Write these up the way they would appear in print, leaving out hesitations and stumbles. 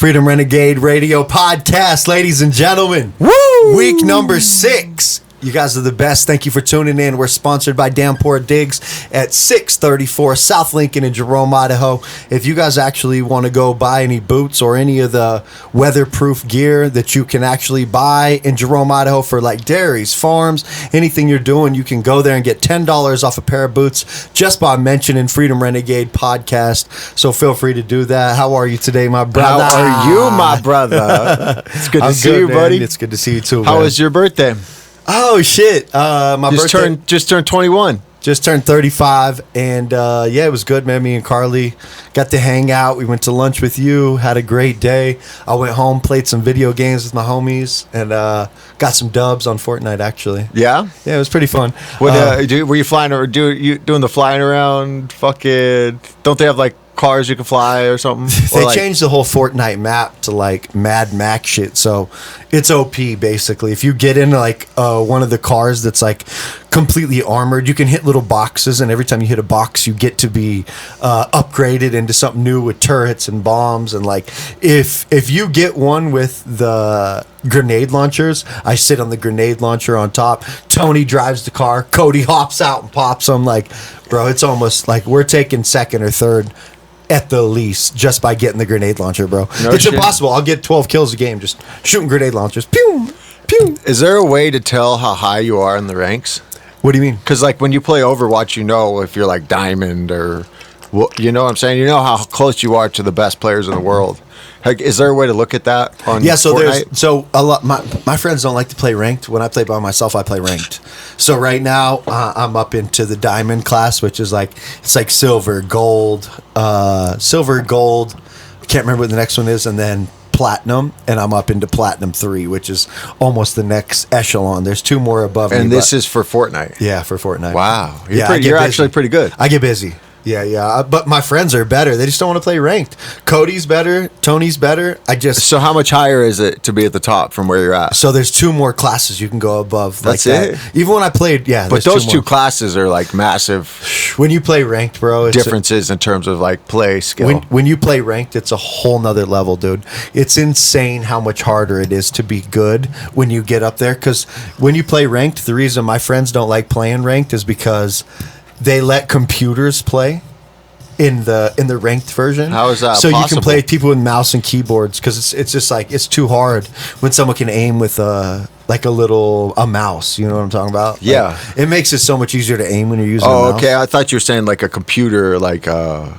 Freedom Renegade Radio podcast, ladies and gentlemen. Woo! Week number 6. You guys are the best. Thank you for tuning in. We're sponsored by Downpour Digs at 634 South Lincoln in Jerome, Idaho. If you guys actually want to go buy any boots or any of the weatherproof gear that you can actually buy in Jerome, Idaho for like dairies, farms, anything you're doing, you can go there and get $10 off a pair of boots just by mentioning Freedom Renegade podcast. So feel free to do that. How are you today, my brother? How are you, my brother? It's good to see you, man. buddy. It's good to see you too, How man. was your birthday? Oh, shit. My birthday. Just turned 21. Just turned 35, and yeah, it was good, man. Me and Carly got to hang out. We went to lunch with you, had a great day. I went home, played some video games with my homies, and got some dubs on Fortnite, actually. Yeah? Yeah, it was pretty fun. What, were you flying or doing the flying around? Fucking, don't they have like cars you can fly or something? They changed the whole Fortnite map to like Mad Max shit, so it's OP basically. If you get in like one of the cars that's like completely armored, you can hit little boxes, and every time you hit a box, you get to be upgraded into something new with turrets and bombs. And like if you get one with the grenade launchers, I sit on the grenade launcher on top. Tony drives the car. Cody hops out and pops them. Like, bro, it's almost like we're taking second or third at the least, just by getting the grenade launcher, bro. It's impossible. I'll get 12 kills a game just shooting grenade launchers. Pew, pew. Is there a way to tell how high you are in the ranks? What do you mean? Because like when you play Overwatch, you know if you're like diamond or, you know what I'm saying? You know how close you are to the best players in the world. Like, is there a way to look at that on Fortnite? A lot. My friends don't like to play ranked. When I play by myself, I play ranked. So right now, I'm up into the diamond class, which is like it's like silver, gold. I can't remember what the next one is, and then platinum, and I'm up into platinum 3, which is almost the next echelon. There's 2 more above me. And this is for Fortnite. Yeah, for Fortnite. Wow, You're you're actually pretty good. I get busy. Yeah. But my friends are better. They just don't want to play ranked. Cody's better. Tony's better. So how much higher is it to be at the top from where you're at? So there's 2 more classes you can go above. That's like it? That. Even when I played, yeah. But those 2 classes are like massive. When you play ranked, bro, it's differences in terms of like play skill. When you play ranked, it's a whole nother level, dude. It's insane how much harder it is to be good when you get up there. Because when you play ranked, the reason my friends don't like playing ranked is because they let computers play in the ranked version. How is that so possible? You can play people with mouse and keyboards, because it's just like it's too hard when someone can aim with a mouse. You know what I'm talking about? Yeah. Like, it makes it so much easier to aim when you're using a mouse. Okay. I thought you were saying like a computer, like a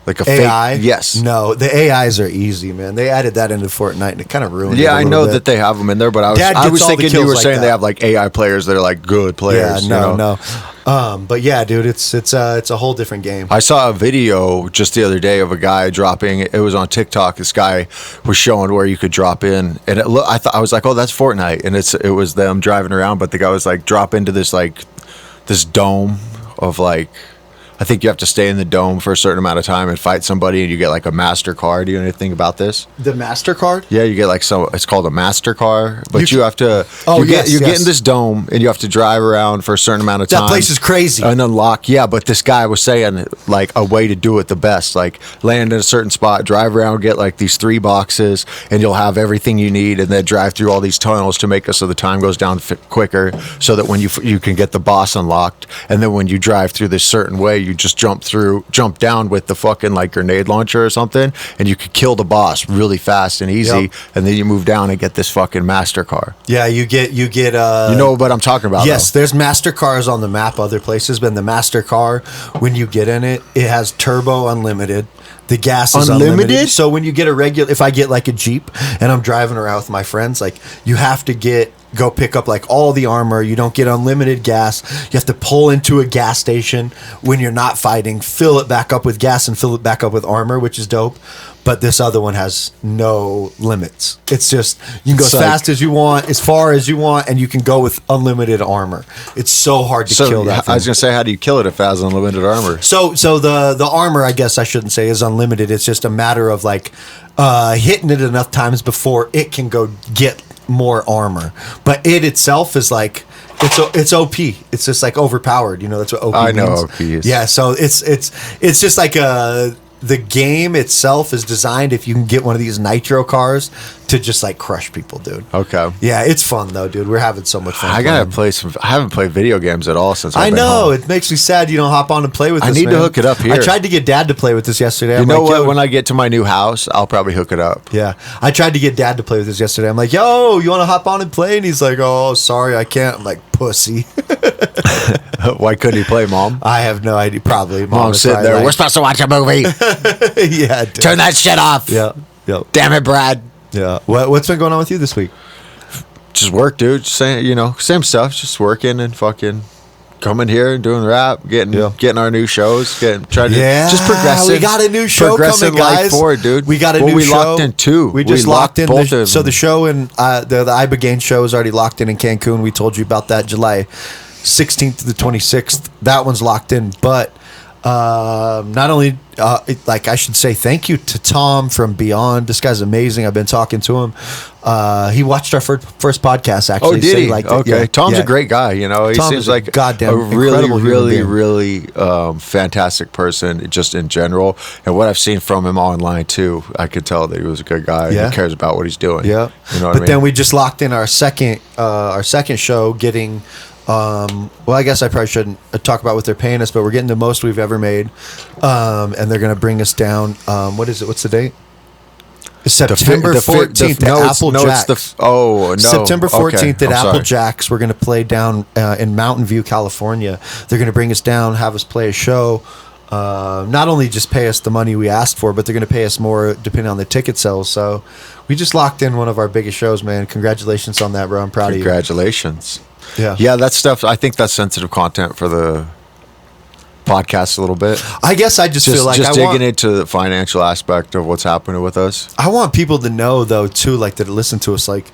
AI? fake. Yes. No, the AIs are easy, man. They added that into Fortnite, and it kind of ruined it. Yeah, I know bit. that they have them in there, but I was thinking you were saying they have like AI players that are like good players. Yeah, no. But yeah, dude, it's a whole different game. I saw a video just the other day of a guy dropping. It was on TikTok. This guy was showing where you could drop in, and I was like, oh, that's Fortnite, and it was them driving around. But the guy was like, drop into this dome of like. I think you have to stay in the dome for a certain amount of time and fight somebody, and you get like a MasterCard. Do you know anything about this? The MasterCard? Yeah, you get like it's called a MasterCard, but you have to. Oh, you get in this dome, and you have to drive around for a certain amount of time. That place is crazy. And unlock, yeah. But this guy was saying like a way to do it the best, like land in a certain spot, drive around, get like these 3 boxes, and you'll have everything you need, and then drive through all these tunnels to make it so the time goes down quicker, so that when you can get the boss unlocked, and then when you drive through this certain way, you just jump down with the fucking like grenade launcher or something, and you could kill the boss really fast and easy. Yep. And then you move down and get this fucking MasterCard. Yeah, you get you know what I'm talking about. Yes, though. there's MasterCars on the map other places, but in the MasterCar, when you get in it, it has turbo unlimited. The gas is unlimited. So when you get if I get like a Jeep and I'm driving around with my friends, like you have to go pick up like all the armor. You don't get unlimited gas. You have to pull into a gas station when you're not fighting, fill it back up with gas and fill it back up with armor, which is dope. But this other one has no limits. It's just you can go as fast as you want, as far as you want, and you can go with unlimited armor. It's so hard to kill that thing. I was gonna say, how do you kill it if it has unlimited armor? So the armor, I guess I shouldn't say is unlimited. It's just a matter of like hitting it enough times before it can go get more armor. But it itself is like it's OP. It's just like overpowered. You know, that's what OP means. I know OP is. Yeah, so it's just like the game itself is designed, if you can get one of these nitro cars, to just like crush people, dude. Okay. Yeah, it's fun though, dude. We're having so much fun. I gotta play some. I haven't played video games at all since I've been know home. it makes me sad you don't hop on and play with I this. need to man. hook it up here. I tried to get Dad to play with this yesterday. You I'm know like, what? yo, When I get to my new house, I'll probably hook it up. yeah, I tried to get Dad to play with this yesterday. I'm like, yo, you want to hop on and play? And he's like, oh, sorry, I can't. I'm like, pussy. Why couldn't he play, Mom? I have no idea. Probably Mom's was sitting probably there. like- We're supposed to watch a movie. yeah, dude. Turn that shit off. Yeah, yeah, Damn it, Brad. yeah. What's been going on with you this week? Just work, dude. Just saying, same stuff. Just working and fucking coming here and doing rap, getting our new shows, just progressing. We got a new show progressing coming, guys. life forward, dude. We got a new show. Locked in two. We just locked in. both of So them. the show in the Ibogaine show is already locked in Cancun. We told you about that July 16th to the 26th. That one's locked in, but. Not only I should say thank you to Tom from Beyond. This guy's amazing. I've been talking to him. He watched our first podcast actually. Oh, did he? Liked it. Okay. Yeah. Tom's Yeah. a great guy. He Tom seems is a like goddamn a really, incredible human really, being. really fantastic person, just in general. And what I've seen from him online too, I could tell that he was a good guy. Yeah. He cares about what he's doing. Yeah. You know what but I mean? then we just locked in our second show, getting. Well, I guess I probably shouldn't talk about what they're paying us, but we're getting the most we've ever made, and they're going to bring us down. What is it? What's the date? September 14th at Apple Jacks. September 14th at Apple Jacks. We're going to play down in Mountain View, California. They're going to bring us down, have us play a show. Not only just pay us the money we asked for, but they're going to pay us more depending on the ticket sales. So we just locked in one of our biggest shows, man. Congratulations on that, bro. I'm proud of you. Congratulations. Yeah, that stuff. I think that's sensitive content for the podcast a little bit. I guess I just feel like just digging into the financial aspect of what's happening with us. I want people to know, though, too, like that listen to us, like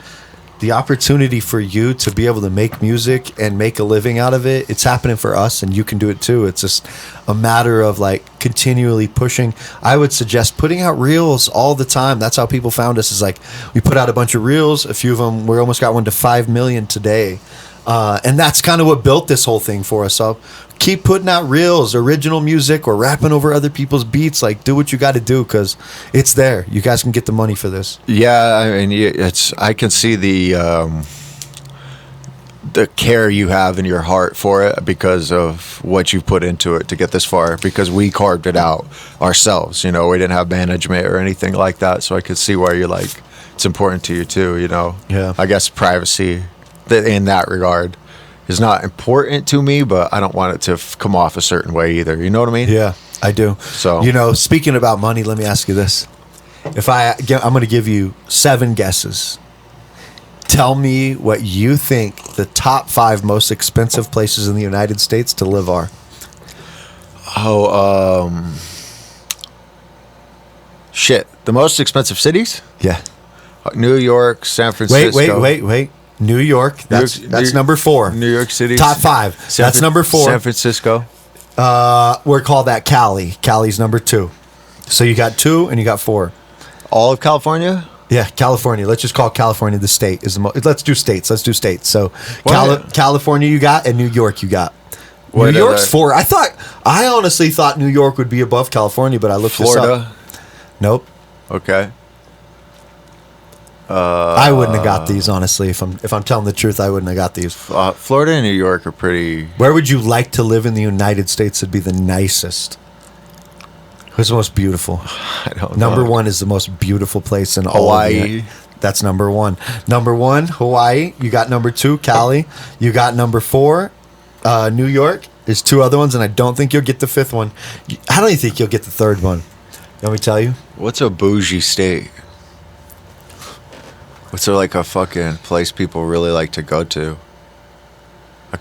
the opportunity for you to be able to make music and make a living out of it. It's happening for us, and you can do it too. It's just a matter of like continually pushing. I would suggest putting out reels all the time. That's how people found us. Is like we put out a bunch of reels. A few of them, we almost got one to 5 million today. And that's kind of what built this whole thing for us. So keep putting out reels, original music, or rapping over other people's beats. Like, do what you got to do because it's there. You guys can get the money for this. Yeah, I mean, I can see the care you have in your heart for it because of what you put into it to get this far. Because we carved it out ourselves. We didn't have management or anything like that. So I could see why you're like, it's important to you too. Yeah. I guess privacy. In that regard is not important to me, but I don't want it to come off a certain way either. You know what I mean? Yeah, I do. So, speaking about money, let me ask you this. I'm going to give you 7 guesses. Tell me what you think the top 5 most expensive places in the United States to live are. Shit. The most expensive cities? Yeah. New York, San Francisco. Wait. New York. That's number 4. New York City. Top 5. That's number 4. San Francisco. We're called that Cali. Cali's number 2. So you got 2 and you got 4. All of California? Yeah, California. Let's just call California the state. Let's do states. So California you got and New York you got. New York's 4. I honestly thought New York would be above California, but I looked this up. Florida? Nope. Okay. I wouldn't have got these, honestly. If I'm telling the truth, I wouldn't have got these. Florida and New York are pretty. Where would you like to live in the United States? Would be the nicest. Who's the most beautiful? I don't know. Number 1 is the most beautiful place in Hawaii. That's number 1. Number 1, Hawaii. You got number 2, Cali. You got number 4, New York. There's 2 other ones, and I don't think you'll get the 5th one. I don't even think you'll get the 3rd one. Let me tell you. What's a bougie state? What's there like a fucking place people really like to go to?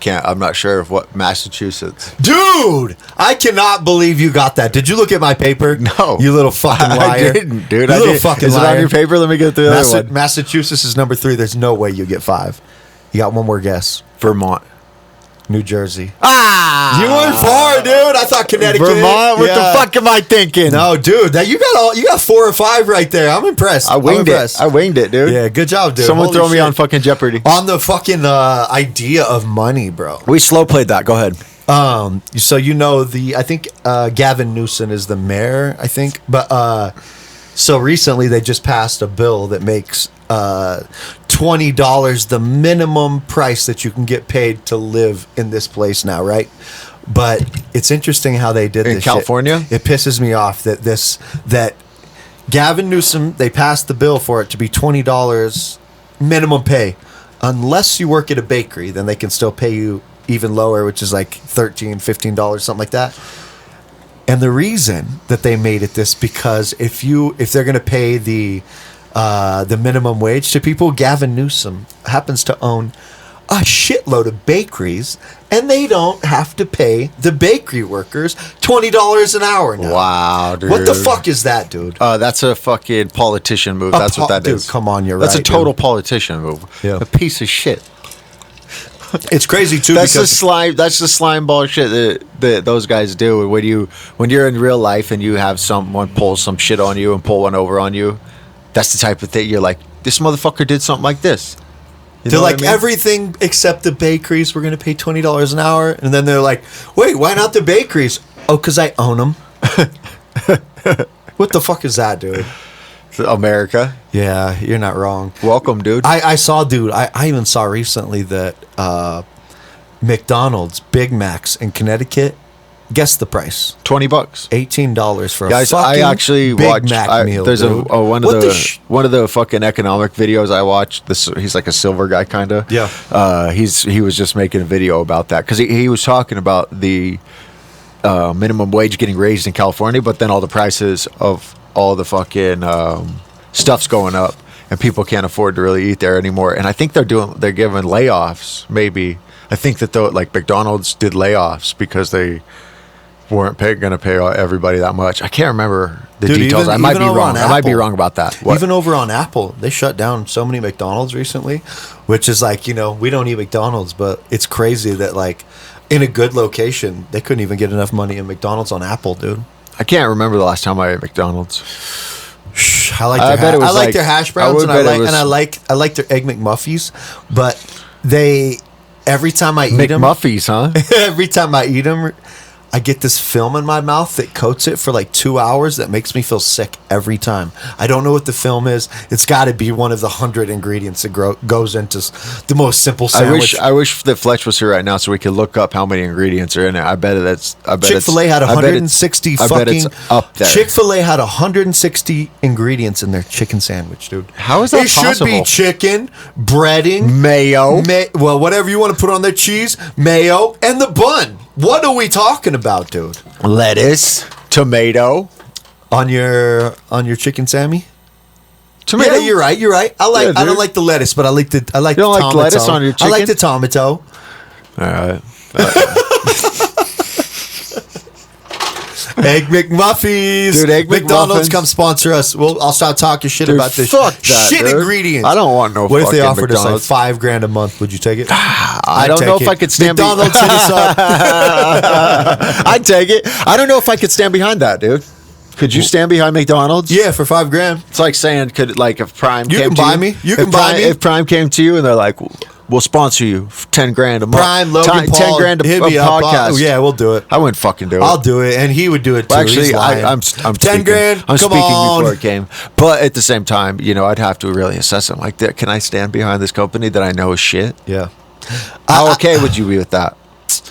I'm not sure of what. Massachusetts. Dude, I cannot believe you got that. Did you look at my paper? No. You little fucking liar. I didn't, dude. You little fucking liar. Is it on your paper? Let me get through the other one. Massachusetts is number 3. There's no way you get 5. You got one more guess. Vermont. New Jersey. You went far, dude. I thought Connecticut. Vermont? What the fuck am I thinking? No, dude. You got 4 or 5 right there. I'm impressed. I winged it, dude. Yeah, good job, dude. Someone Holy throw me shit. on fucking Jeopardy. On the fucking idea of money, bro. We slow played that. Go ahead. So I think Gavin Newsom is the mayor, I think. But so recently they just passed a bill that makes $20 the minimum price that you can get paid to live in this place now, right? But it's interesting how they did this in California. It pisses me off that Gavin Newsom, they passed the bill for it to be $20 minimum pay. Unless you work at a bakery, then they can still pay you even lower, which is like $13, $15, something like that. And the reason that they made it this, because if they're going to pay the minimum wage to people, Gavin Newsom happens to own a shitload of bakeries, and they don't have to pay the bakery workers $20 an hour now. Wow, dude. What the fuck is that, dude? That's a fucking politician move. That's what that is. Dude, come on, you're That's right. a total dude. politician move. Yeah. A piece of shit. It's crazy too. That's because the slime. That's the slime bullshit that those guys do. When you're in real life and you have someone pull some shit on you and pull one over on you, that's the type of thing you're like, this motherfucker did something like this. They're like, everything except the bakeries, we're going to pay $20 an hour. And then they're like, wait, why not the bakeries? Oh, because I own them. What the fuck is that, dude? America. Yeah, you're not wrong. Welcome, dude. I saw, dude, I even saw recently that McDonald's Big Macs in Connecticut, guess the price. $20. $18 for a Guys, fucking I actually Big watched. Mac meal, there's dude. one of the fucking economic videos I watched. He's like a silver guy, kind of. Yeah. He was just making a video about that because he was talking about the minimum wage getting raised in California, but then all the prices of all the fucking stuff's going up, and people can't afford to really eat there anymore. And I think they're giving layoffs. Maybe I think that like McDonald's did layoffs because they weren't going to pay everybody that much. I can't remember the details. I might be wrong. I might be wrong about that. What? Even over on Apple, they shut down so many McDonald's recently, which is like, we don't eat McDonald's, but it's crazy that like in a good location, they couldn't even get enough money in McDonald's on Apple, dude. I can't remember the last time I ate McDonald's. I like their hash browns and I like their egg McMuffies, but every time I eat them, McMuffies, huh? Every time I eat them, I get this film in my mouth that coats it for like 2 hours that makes me feel sick every time. I don't know what the film is. It's got to be one of the 100 ingredients that goes into the most simple sandwich. I wish that Fletch was here right now so we could look up how many ingredients are in it. I bet Chick-fil-A had 160 I bet it's up there. Chick-fil-A had 160 ingredients in their chicken sandwich, dude. How is that possible? It should be chicken, breading, mayo. Well, whatever you want to put on their cheese, mayo, and the bun. What are we talking about, dude? Lettuce, tomato on your chicken Sammy. Tomato. Yeah, you're right. I don't like the lettuce, but I like the tomato. You don't like lettuce on your chicken? I like the tomato. All right. Egg McMuffies. Dude, Egg McDonald's McMuffins. Come sponsor us. I'll start talking shit Dude, about this fuck that, shit dude. ingredients. I don't want no What if they fucking offered McDonald's. us like $5,000 a month? Would you take it? I don't know if I could stand McDonald's hit us up. I'd take it. I don't know if I could stand behind that, dude. Could you stand behind McDonald's? Yeah, for $5,000. It's like saying, if Prime You came can to buy you, me. You can buy me. If Prime came to you and they're like, we'll sponsor you for $10,000 a month. Prime, Logan Paul, $10,000 hit me a up. podcast. Yeah, we'll do it. I wouldn't fucking do it. I'll do it, and he would do it too. Well, actually, He's lying. I'm $10,000. I'm Come speaking on. before it came, but at the same time, I'd have to really assess it. Like, can I stand behind this company that I know is shit? Yeah. How okay would you be with that?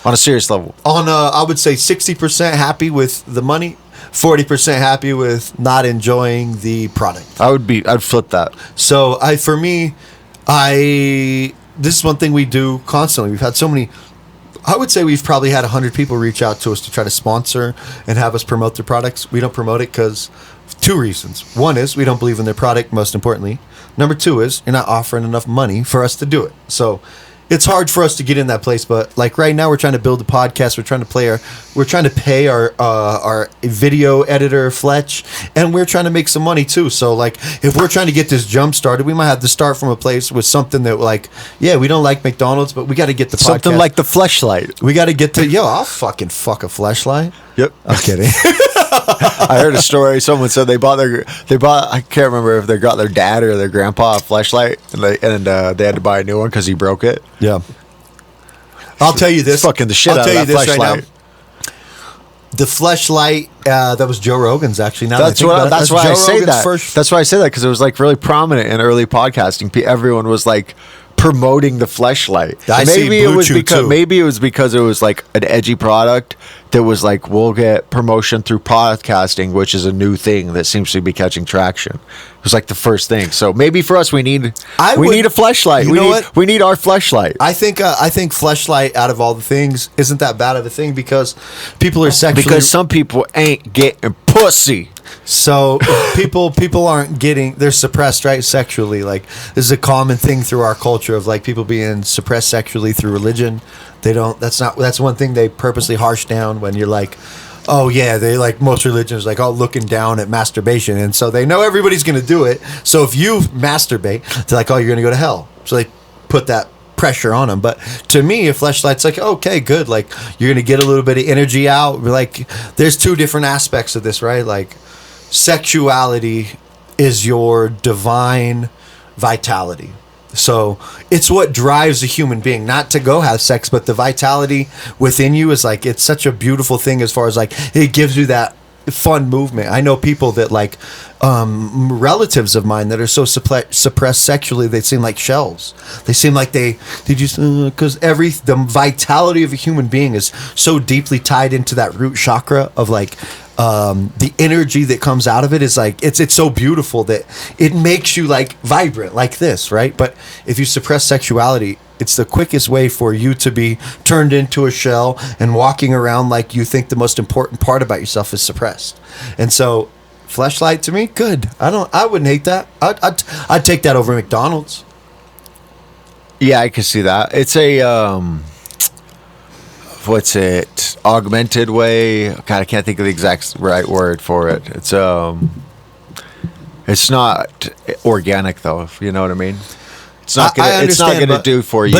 On a serious level. I would say 60% happy with the money, 40% happy with not enjoying the product. I'd flip that. So this is one thing we do constantly. We've had so many. I would say we've probably had 100 people reach out to us to try to sponsor and have us promote their products. We don't promote it because 2 reasons. One is we don't believe in their product, most importantly. Number 2 is you're not offering enough money for us to do it. So it's hard for us to get in that place. But like right now, we're trying to build a podcast. We're trying to pay our video editor Fletch, and we're trying to make some money too. So like, if we're trying to get this jump started, we might have to start from a place with something that like, yeah, we don't like McDonald's, but we got to get the Something podcast. like the fleshlight. We got to get to I'll fucking fuck a fleshlight. Yep. I'm kidding. I heard a story. Someone said they bought. I can't remember if they got their dad or their grandpa a fleshlight, and they had to buy a new one because he broke it. Yeah. I'll tell you this. It's fucking the shit I'll out tell of you that this right fleshlight. now. The fleshlight, that was Joe Rogan's actually. Now That's that I think about it, that's why Joe I say Rogan's that. first- That's why I say that, because it was like really prominent in early podcasting. Everyone was like promoting the fleshlight. I see Maybe it Blue was Chew, because too. maybe it was because it was like an edgy product that was like, we'll get promotion through podcasting, which is a new thing that seems to be catching traction. It was like the first thing. So maybe for us, we need a fleshlight. You know what? We need our fleshlight. I think fleshlight out of all the things isn't that bad of a thing because people are sexually Because some people ain't getting pussy. So people aren't getting, they're suppressed, right, sexually. Like, this is a common thing through our culture of like people being suppressed sexually through religion. That's one thing they purposely harsh down when you're like, oh yeah, they like most religions like, oh, looking down at masturbation, and so they know everybody's gonna do it. So if you masturbate, they're like, oh, you're gonna go to hell. So they put that pressure on them. But to me, a fleshlight's like, okay, good, like you're gonna get a little bit of energy out. Like, there's two different aspects of this, right? Like, sexuality is your divine vitality. So it's what drives a human being, not to go have sex, but the vitality within you is like, it's such a beautiful thing as far as like, it gives you that fun movement. I know people that like relatives of mine that are so suppressed sexually, they seem like shells. They seem like because the vitality of a human being is so deeply tied into that root chakra of like the energy that comes out of it is like, it's so beautiful that it makes you like vibrant like this, right? But if you suppress sexuality, it's the quickest way for you to be turned into a shell and walking around like you think the most important part about yourself is suppressed. And so fleshlight, to me, good. I wouldn't hate that. I'd take that over McDonald's. Yeah, I can see that. It's a what's it? Augmented way. God, I can't think of the exact right word for it. It's not organic though, if you know what I mean. It's not gonna do for you.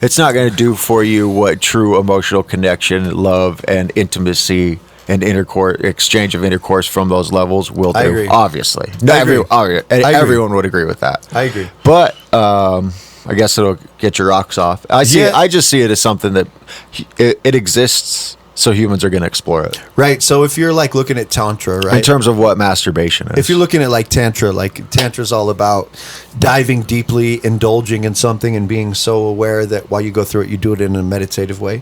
It's not gonna do for you what true emotional connection, love, and intimacy and exchange of intercourse from those levels will do. I agree. Obviously, Everyone would agree with that. I agree. But I guess it'll get your rocks off. I just see it as something that it exists, so humans are going to explore it. Right. So if you're like looking at Tantra, right? In terms of what masturbation is. If you're looking at like Tantra's all about diving deeply, indulging in something, and being so aware that while you go through it, you do it in a meditative way.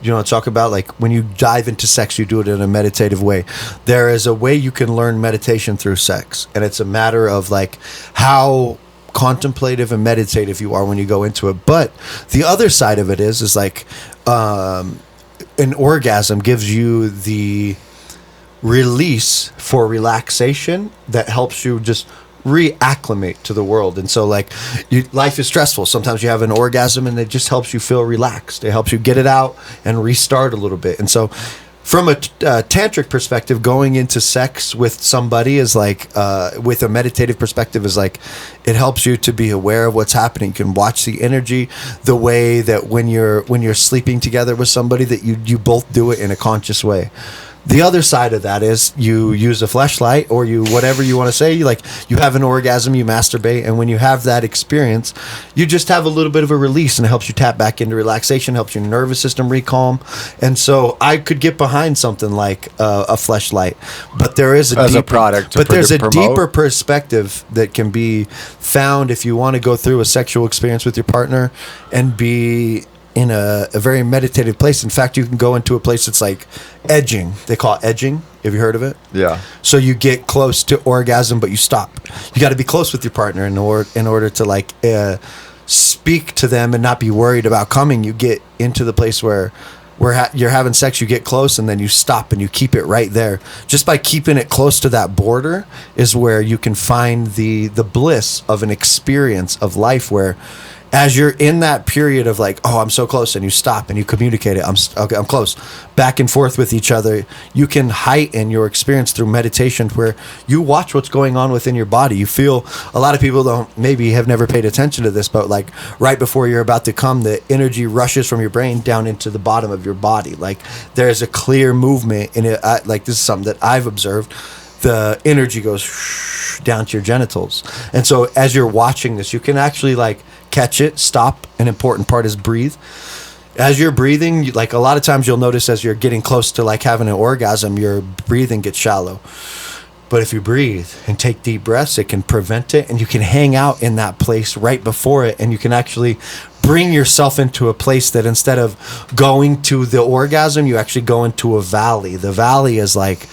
You know what I'm talking about? Like, when you dive into sex, you do it in a meditative way. There is a way you can learn meditation through sex, and it's a matter of like how contemplative and meditative you are when you go into it. But the other side of it is like an orgasm gives you the release for relaxation that helps you just reacclimate to the world. And so like life is stressful. Sometimes you have an orgasm and it just helps you feel relaxed. It helps you get it out and restart a little bit. And so from a tantric perspective, going into sex with somebody is like, with a meditative perspective, is like, it helps you to be aware of what's happening. You can watch the energy, the way that when you're sleeping together with somebody, that you both do it in a conscious way. The other side of that is you use a fleshlight, or you, whatever you want to say, you have an orgasm, you masturbate, and when you have that experience, you just have a little bit of a release, and it helps you tap back into relaxation, helps your nervous system recalm. And so I could get behind something like a fleshlight, but there is a deeper perspective that can be found if you want to go through a sexual experience with your partner and be in a very meditative place. In fact, you can go into a place that's like edging. They call it edging. Have you heard of it? Yeah. So you get close to orgasm, but you stop. You got to be close with your partner in order to like speak to them and not be worried about coming. You get into the place where you're having sex, you get close, and then you stop and you keep it right there. Just by keeping it close to that border is where you can find the bliss of an experience of life, where as you're in that period of like, oh, I'm so close, and you stop and you communicate it, I'm close, back and forth with each other, you can heighten your experience through meditation, where you watch what's going on within your body. You feel, a lot of people have never paid attention to this, but like right before you're about to come, the energy rushes from your brain down into the bottom of your body. Like, there's a clear movement in it. Like, this is something that I've observed. The energy goes down to your genitals. And so as you're watching this, you can actually like catch it, stop. An important part is breathe. as you're breathing, like a lot of times you'll notice as you're getting close to like having an orgasm, your breathing gets shallow. But if you breathe and take deep breaths, it can prevent it, and you can hang out in that place right before it, and you can actually bring yourself into a place that instead of going to the orgasm, you actually go into a valley. The valley is like,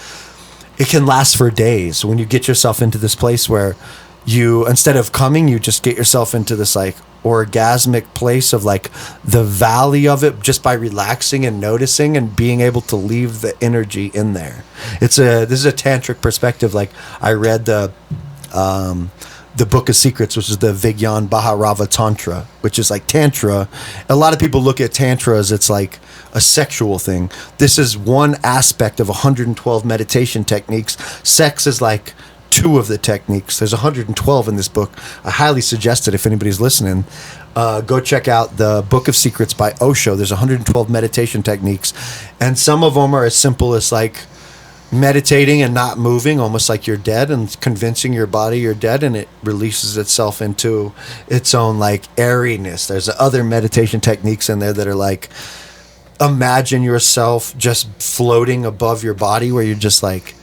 it can last for days. When you get yourself into this place where you, instead of coming, you just get yourself into this like orgasmic place of like the valley of it, just by relaxing and noticing and being able to leave the energy in there. This is a tantric perspective. Like I read the Book of Secrets, which is the Vigyan Bhairava Tantra, which is like Tantra. A lot of people look at Tantra as it's like a sexual thing. This is one aspect of 112 meditation techniques. Sex is like 2 of the techniques. There's 112 in this book. I highly suggest it if anybody's listening. Go check out the Book of Secrets by Osho. There's 112 meditation techniques, and some of them are as simple as like meditating and not moving, almost like you're dead, and convincing your body you're dead, and it releases itself into its own like airiness. There's other meditation techniques in there that are like, imagine yourself just floating above your body, where you're just like,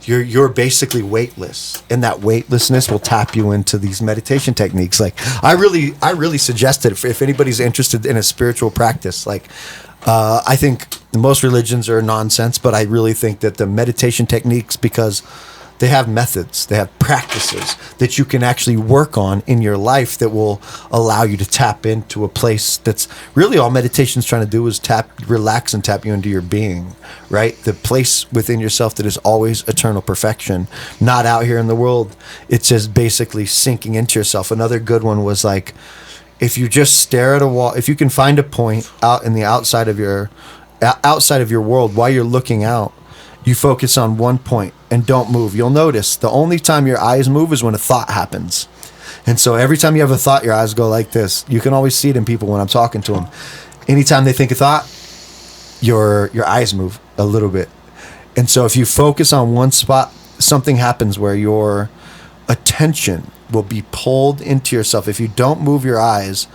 you're basically weightless, and that weightlessness will tap you into these meditation techniques. Like I really suggest it if anybody's interested in a spiritual practice. Like I think most religions are nonsense, but I really think that the meditation techniques, because they have methods, they have practices that you can actually work on in your life that will allow you to tap into a place that's really all meditation's trying to do is relax and tap you into your being, right? The place within yourself that is always eternal perfection, not out here in the world. It's just basically sinking into yourself. Another good one was like, if you just stare at a wall, if you can find a point out in the outside of your world while you're looking out, you focus on one point and don't move. You'll notice the only time your eyes move is when a thought happens. And so every time you have a thought, your eyes go like this. You can always see it in people when I'm talking to them. Anytime they think a thought, your eyes move a little bit. And so if you focus on one spot, something happens where your attention will be pulled into yourself. If you don't move your eyes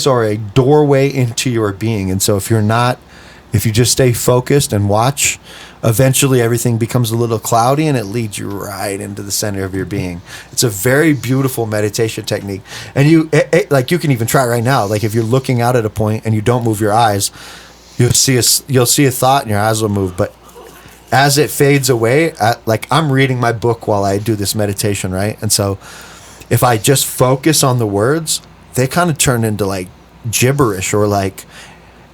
are a doorway into your being. And so if you just stay focused and watch, eventually everything becomes a little cloudy and it leads you right into the center of your being. It's a very beautiful meditation technique. And you can even try it right now. Like if you're looking out at a point and you don't move your eyes, you'll see a thought and your eyes will move. But as it fades away, like I'm reading my book while I do this meditation, right? And so if I just focus on the words, they kind of turn into like gibberish or like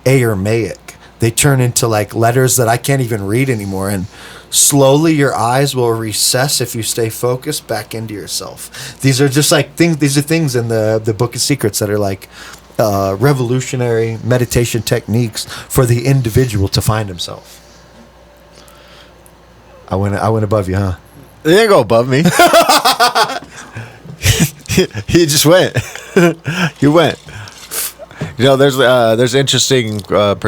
Aramaic. They turn into like letters that I can't even read anymore. And slowly your eyes will recess if you stay focused back into yourself. These are just like things. These are things in the Book of Secrets that are like revolutionary meditation techniques for the individual to find himself. I went above you, huh? You didn't go above me. You just went. You went. You know, there's interesting, not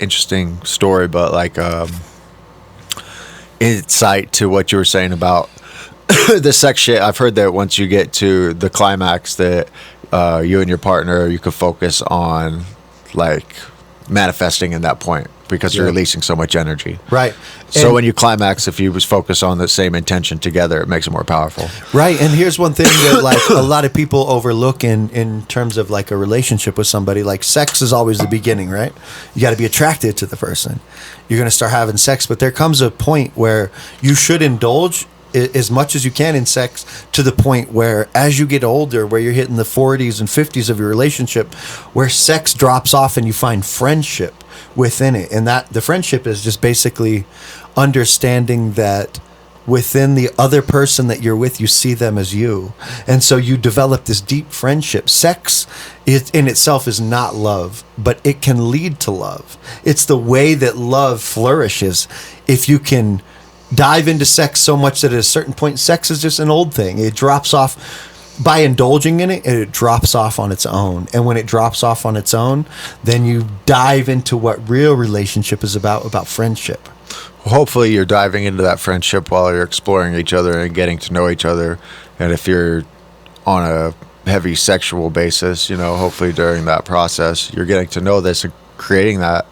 interesting story, but like insight to what you were saying about the sex shit. I've heard that once you get to the climax, that you and your partner, you could focus on like manifesting in that point because you're releasing so much energy. Right. So and when you climax, if you was focused on the same intention together, it makes it more powerful. Right. And here's one thing that like a lot of people overlook in terms of like a relationship with somebody. Like sex is always the beginning, right? You got to be attracted to the person. You're going to start having sex, but there comes a point where you should indulge as much as you can in sex, to the point where as you get older, where you're hitting the 40s and 50s of your relationship, where sex drops off and you find friendship within it. And that the friendship is just basically understanding that within the other person that you're with, you see them as you. And so you develop this deep friendship. Sex in itself is not love, but it can lead to love. It's the way that love flourishes. If you can dive into sex so much that at a certain point, sex is just an old thing. It drops off. By indulging in it, it drops off on its own. And when it drops off on its own, then you dive into what real relationship is about friendship. Hopefully you're diving into that friendship while you're exploring each other and getting to know each other. And if you're on a heavy sexual basis, hopefully during that process, you're getting to know this and creating that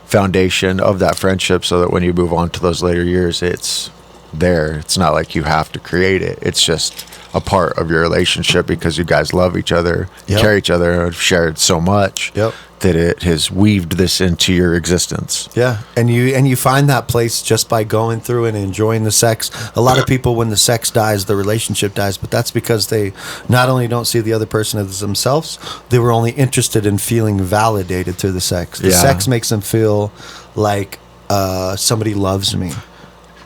foundation of that friendship so that when you move on to those later years, it's there. It's not like you have to create it. It's just a part of your relationship because you guys love each other, care each other, and have shared so much that it has weaved this into your existence. Yeah, and you find that place just by going through and enjoying the sex. A lot of people, when the sex dies, the relationship dies, but that's because they not only don't see the other person as themselves, they were only interested in feeling validated through the sex. The sex makes them feel like somebody loves me.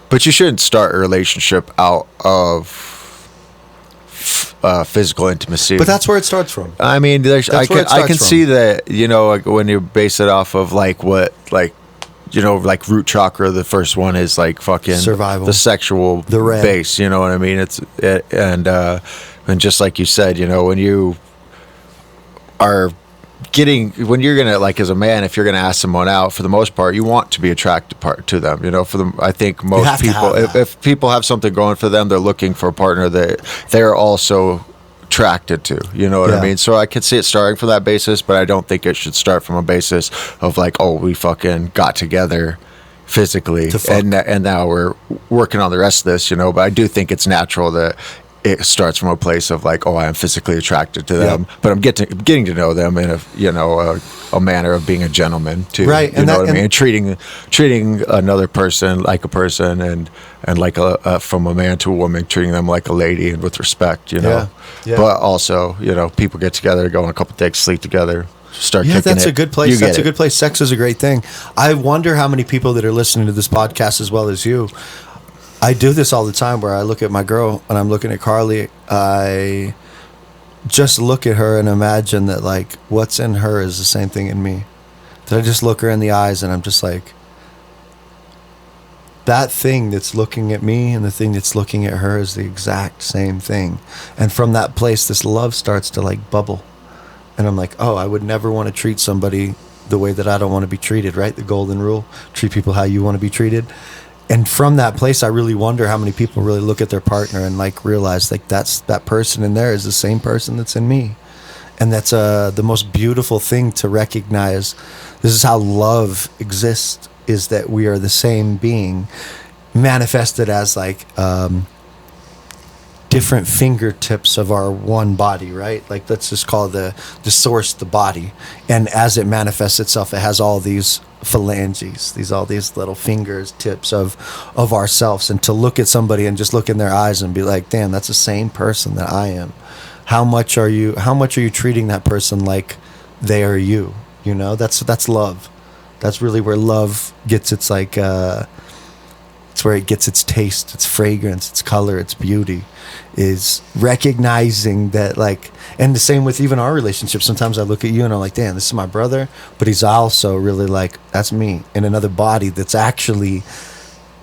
But you shouldn't start a relationship out of physical intimacy. But that's where it starts from. I mean, I can see that, like when you base it off of like what, like, like root chakra, the first one is like fucking survival, the sexual base, you know what I mean? And just like you said, when you are when you're gonna, like, as a man, if you're gonna ask someone out, for the most part, you want to be attracted to them. I think most people, if people have something going for them, they're looking for a partner that they're also attracted to. You know what I mean? So I could see it starting from that basis, but I don't think it should start from a basis of like, oh, we fucking got together physically and now we're working on the rest of this. But I do think it's natural that it starts from a place of like, oh, I am physically attracted to them, but I'm getting to know them in a manner of being a gentleman too, right? You know what I mean? And treating another person like a person, and like from a man to a woman, treating them like a lady and with respect, But also, people get together, go on a couple dates, sleep together. That's a good place. That's a good place. Sex is a great thing. I wonder how many people that are listening to this podcast as well as you. I do this all the time where I look at my girl and I'm looking at Carly. I just look at her and imagine that, like, what's in her is the same thing in me. That I just look her in the eyes and I'm just like, that thing that's looking at me and the thing that's looking at her is the exact same thing. And from that place, this love starts to like bubble. And I'm like, oh, I would never want to treat somebody the way that I don't want to be treated, right? The golden rule, treat people how you want to be treated. And from that place, I really wonder how many people really look at their partner and like realize like that person in there is the same person that's in me. And that's the most beautiful thing to recognize. This is how love exists, is that we are the same being manifested as like different fingertips of our one body, right? Like, let's just call the source the body. And as it manifests itself, it has all these phalanges, all these little fingers, tips of ourselves. And to look at somebody and just look in their eyes and be like, damn, that's the same person that I am. How much are you treating that person like they are you? That's love. That's really where love gets its like it's where it gets its taste, its fragrance, its color, its beauty, is recognizing that, like, and the same with even our relationship. Sometimes I look at you and I'm like, damn, this is my brother, but he's also really like, that's me in another body that's actually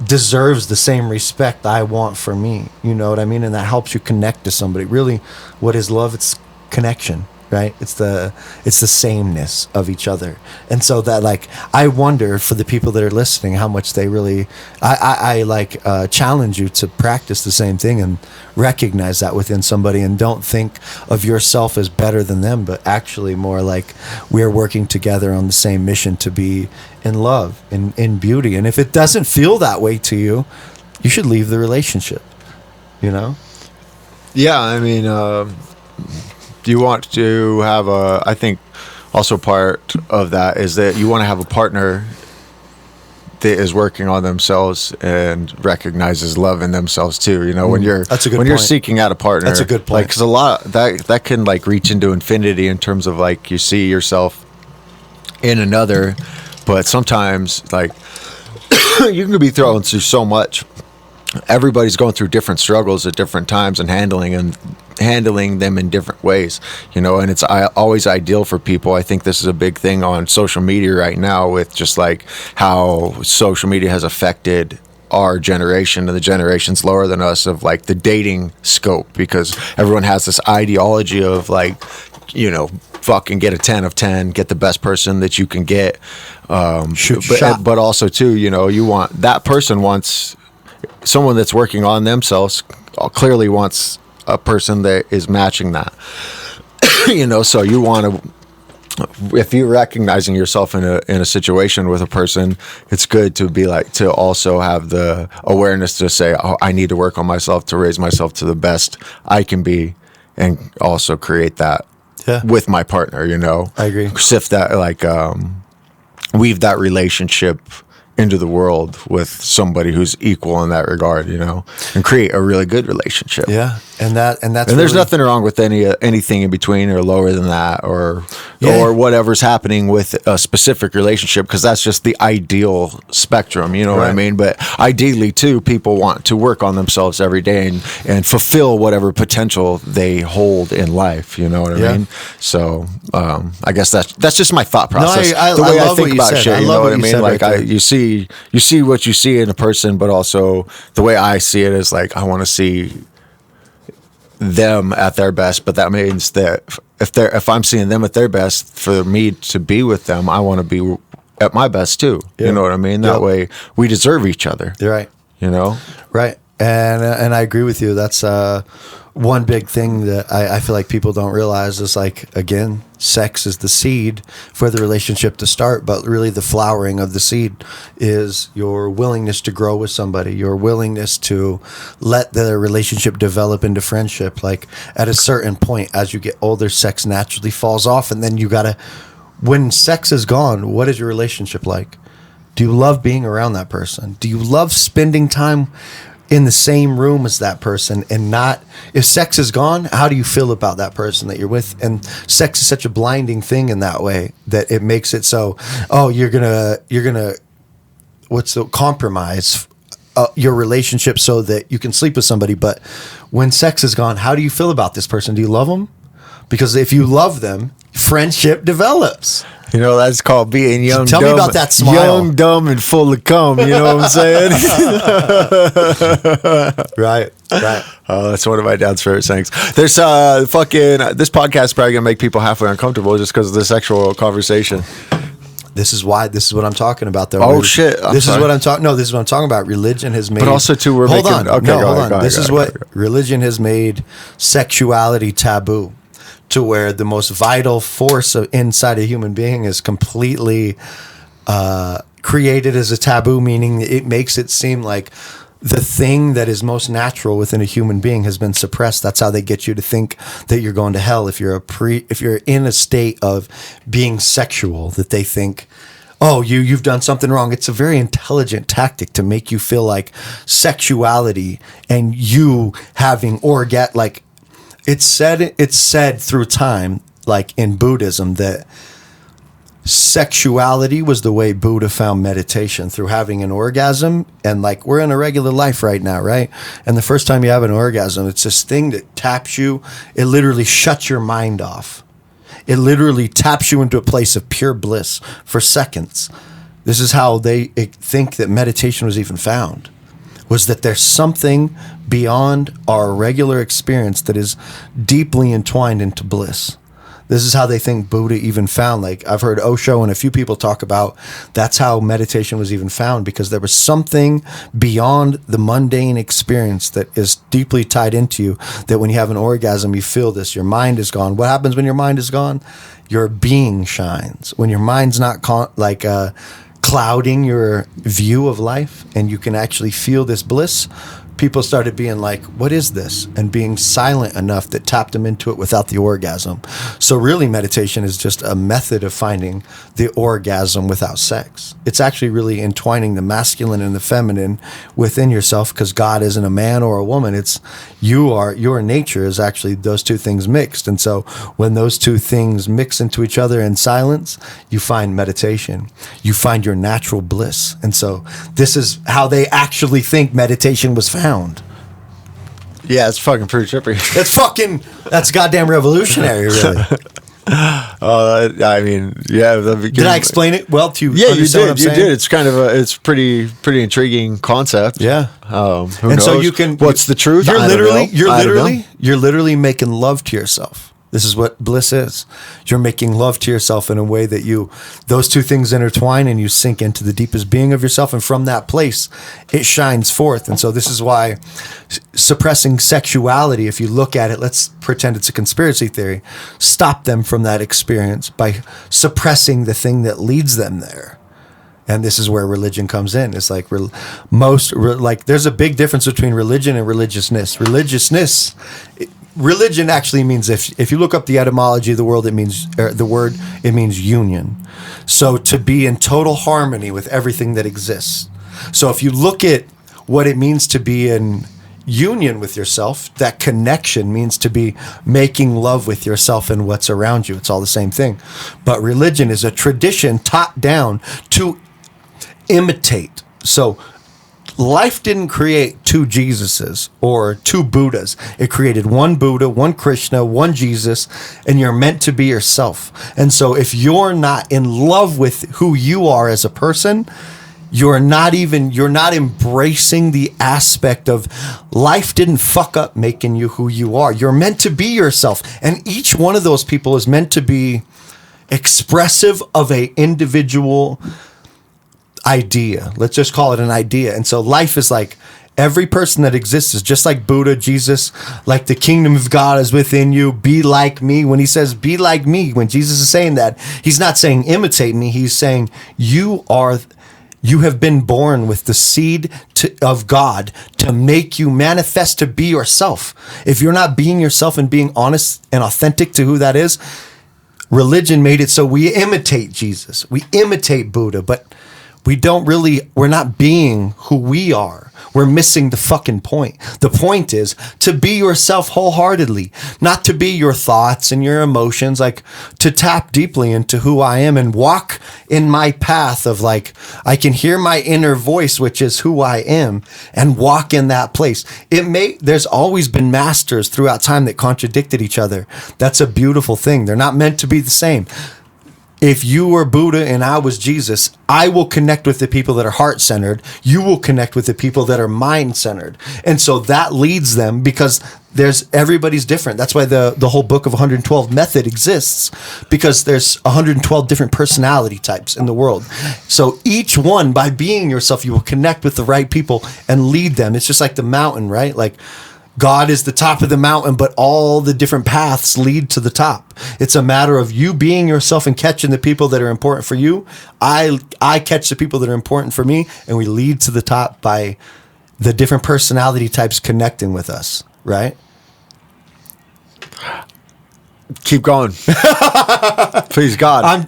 deserves the same respect I want for me. You know what I mean? And that helps you connect to somebody. Really, what is love? It's connection. Right? It's the sameness of each other. And so that, like, I wonder for the people that are listening how much they really, I challenge you to practice the same thing and recognize that within somebody, and don't think of yourself as better than them, but actually more like we're working together on the same mission to be in love, in beauty. And if it doesn't feel that way to you, you should leave the relationship, Yeah, I mean, you want to have I think also part of that is that you want to have a partner that is working on themselves and recognizes love in themselves too. When you're seeking out a partner, that's a good point. Like, because a lot that can like reach into infinity in terms of like you see yourself in another, but sometimes like you can be thrown through so much. Everybody's going through different struggles at different times and handling them in different ways, and it's always ideal for people. I think this is a big thing on social media right now, with just like how social media has affected our generation and the generations lower than us, of like the dating scope, because everyone has this ideology of like, fucking get a 10 of 10, get the best person that you can get, but also too, you want that person wants someone that's working on themselves, clearly wants a person that is matching that. So you want to, if you're recognizing yourself in a situation with a person, it's good to be like, to also have the awareness to say, oh, I need to work on myself to raise myself to the best I can be, and also create that with my partner, I agree. Sift that, like, weave that relationship into the world with somebody who's equal in that regard, and create a really good relationship. Yeah. And there's nothing wrong with anything in between or lower than that, or whatever's happening with a specific relationship, because that's just the ideal spectrum, you know what I mean? But ideally too, people want to work on themselves every day and fulfill whatever potential they hold in life, you know what I mean? So I guess that's just my thought process. No, the way I love think what you about said. shit, you know what I mean? Like, you see what you see in a person, but also the way I see it is like, I want to see them at their best, but that means that if I'm seeing them at their best, for me to be with them, I want to be at my best too. You know what I mean? That way we deserve each other. You're right. Right. And I agree with you. That's one big thing that I feel like people don't realize is, like, again, sex is the seed for the relationship to start, but really the flowering of the seed is your willingness to grow with somebody, your willingness to let the relationship develop into friendship. Like, at a certain point, as you get older, sex naturally falls off, and then when sex is gone, what is your relationship like? Do you love being around that person? Do you love spending time in the same room as that person? And not, if sex is gone, how do you feel about that person that you're with? And sex is such a blinding thing in that way that it makes it so, you're gonna compromise your relationship so that you can sleep with somebody. But when sex is gone, how do you feel about this person? Do you love them? Because if you love them, friendship develops. That's called being young. Tell dumb, me about that smile. Young, dumb, and full of cum. You know what I'm saying? Right. Oh, that's one of my dad's favorite sayings. There's this podcast is probably gonna make people halfway uncomfortable just because of the sexual conversation. This is what I'm talking about, though. Oh, shit. This is what I'm talking about. Religion has made... But also, too, hold on. This is what religion has made sexuality taboo, to where the most vital force inside a human being is completely created as a taboo, meaning it makes it seem like the thing that is most natural within a human being has been suppressed. That's how they get you to think that you're going to hell if you're in a state of being sexual, that they think, oh, you've done something wrong. It's a very intelligent tactic to make you feel like sexuality and you having like, it's said through time, like in Buddhism, that sexuality was the way Buddha found meditation, through having an orgasm. And like, we're in a regular life right now, right? And the first time you have an orgasm, it's this thing that taps you. It literally shuts your mind off. It literally taps you into a place of pure bliss for seconds. This is how they think that meditation was even found, was that there's something beyond our regular experience that is deeply entwined into bliss. This is how they think Buddha even found. Like, I've heard Osho and a few people talk about that's how meditation was even found, because there was something beyond the mundane experience that is deeply tied into you, that when you have an orgasm, you feel this. Your mind is gone. What happens when your mind is gone? Your being shines. When your mind's not clouding your view of life and you can actually feel this bliss, people started being like, what is this? And being silent enough that tapped them into it without the orgasm. So really, meditation is just a method of finding the orgasm without sex. It's actually really entwining the masculine and the feminine within yourself, because God isn't a man or a woman. It's your nature is actually those two things mixed. And so when those two things mix into each other in silence, you find meditation. You find your natural bliss. And so this is how they actually think meditation was found. Yeah, it's fucking pretty trippy. That's goddamn revolutionary, really. I mean, yeah. Did I explain it well to you? Yeah, you did. You did. It's kind of it's pretty intriguing concept. Yeah. Who knows? So you can. What's the truth? You're literally making love to yourself. This is what bliss is. You're making love to yourself in a way that those two things intertwine and you sink into the deepest being of yourself. And from that place, it shines forth. And so this is why suppressing sexuality, if you look at it, let's pretend it's a conspiracy theory, stop them from that experience by suppressing the thing that leads them there. And this is where religion comes in. It's like there's a big difference between religion and religiousness. Religion actually means, if you look up the etymology of the word, it means union. So to be in total harmony with everything that exists. So if you look at what it means to be in union with yourself, that connection means to be making love with yourself and what's around you. It's all the same thing. But religion is a tradition taught down to imitate. So life didn't create two Jesuses or two Buddhas. It created one Buddha, one Krishna, one Jesus, and you're meant to be yourself. And so if you're not in love with who you are as a person, you're not embracing the aspect of life didn't fuck up making you who you are. You're meant to be yourself. And each one of those people is meant to be expressive of a individual idea. Let's just call it an idea. And so life is like every person that exists is just like Buddha, Jesus, like the kingdom of God is within you. Be like me. When he says be like me, when Jesus is saying that, he's not saying imitate me. He's saying you have been born with the seed of God to make you manifest to be yourself. If you're not being yourself and being honest and authentic to who that is, religion made it so we imitate Jesus. We imitate Buddha, but we're not being who we are. We're missing the fucking point. The point is to be yourself wholeheartedly, not to be your thoughts and your emotions, like to tap deeply into who I am and walk in my path of like, I can hear my inner voice, which is who I am, and walk in that place. There's always been masters throughout time that contradicted each other. That's a beautiful thing. They're not meant to be the same. If you were Buddha and I was Jesus, I will connect with the people that are heart-centered. You will connect with the people that are mind-centered. And so that leads them, because everybody's different. That's why the whole book of 112 method exists, because there's 112 different personality types in the world. So each one, by being yourself, you will connect with the right people and lead them. It's just like the mountain, right? Like God is the top of the mountain, but all the different paths lead to the top. It's a matter of you being yourself and catching the people that are important for you. I catch the people that are important for me, and we lead to the top by the different personality types connecting with us, right? Keep going. Please, God.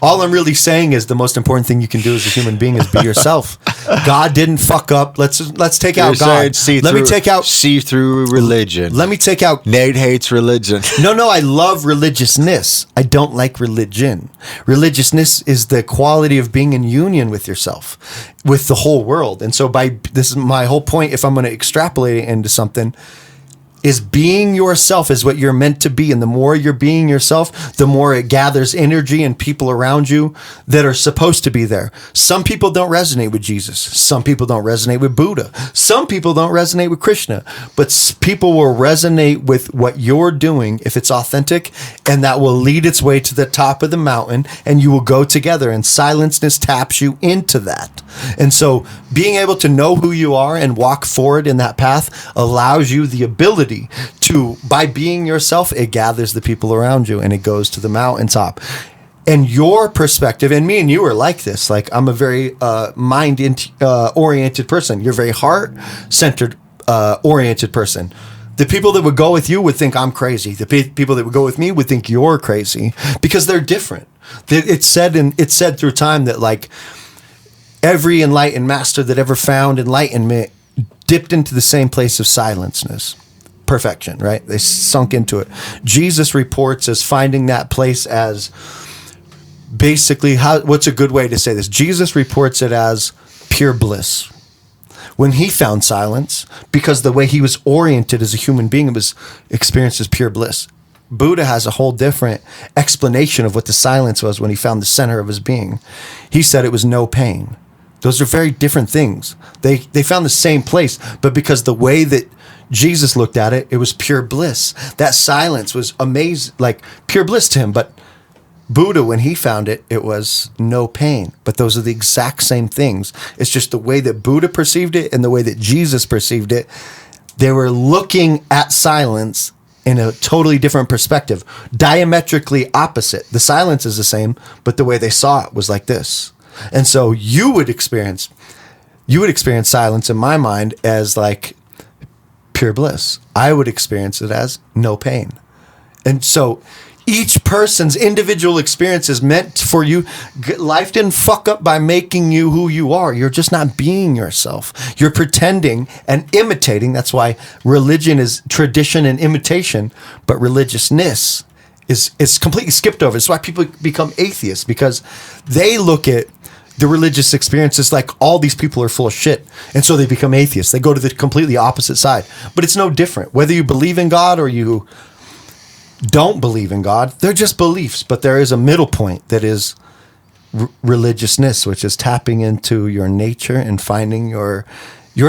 All I'm really saying is the most important thing you can do as a human being is be yourself. God didn't fuck up. Let's take out God. See through religion. Let me take out. Nate hates religion. No, I love religiousness. I don't like religion. Religiousness is the quality of being in union with yourself, with the whole world. And so this is my whole point, if I'm going to extrapolate it into something, is being yourself is what you're meant to be. And the more you're being yourself, the more it gathers energy and people around you that are supposed to be there. Some people don't resonate with Jesus. Some people don't resonate with Buddha. Some people don't resonate with Krishna. But people will resonate with what you're doing if it's authentic, and that will lead its way to the top of the mountain, and you will go together, and silenceness taps you into that. And so being able to know who you are and walk forward in that path allows you the ability to, by being yourself, it gathers the people around you and it goes to the mountaintop. And your perspective, and me and you are like this, like I'm a very mind-oriented person. You're a very heart-centered oriented person. The people that would go with you would think I'm crazy. The people that would go with me would think you're crazy, because they're different. It's said through time that like every enlightened master that ever found enlightenment dipped into the same place of silenceness. Perfection, right? They sunk into it. Jesus reports as finding that place as basically, what's a good way to say this? Jesus reports it as pure bliss. When he found silence, because the way he was oriented as a human being, it was experienced as pure bliss. Buddha has a whole different explanation of what the silence was when he found the center of his being. He said it was no pain. Those are very different things. They found the same place, but because the way that Jesus looked at it, it was pure bliss. That silence was amazing, like pure bliss to him. But Buddha, when he found it, it was no pain. But those are the exact same things. It's just the way that Buddha perceived it and the way that Jesus perceived it. They were looking at silence in a totally different perspective, diametrically opposite. The silence is the same, but the way they saw it was like this. And so you would experience silence in my mind as like pure bliss. I would experience it as no pain. And so each person's individual experience is meant for you. Life didn't fuck up by making you who you are. You're just not being yourself. You're pretending and imitating. That's why religion is tradition and imitation, but religiousness is completely skipped over. It's why people become atheists, because they look at the religious experience is like all these people are full of shit. And so they become atheists. They go to the completely opposite side. But it's no different. Whether you believe in God or you don't believe in God, they're just beliefs. But there is a middle point that is religiousness, which is tapping into your nature and finding your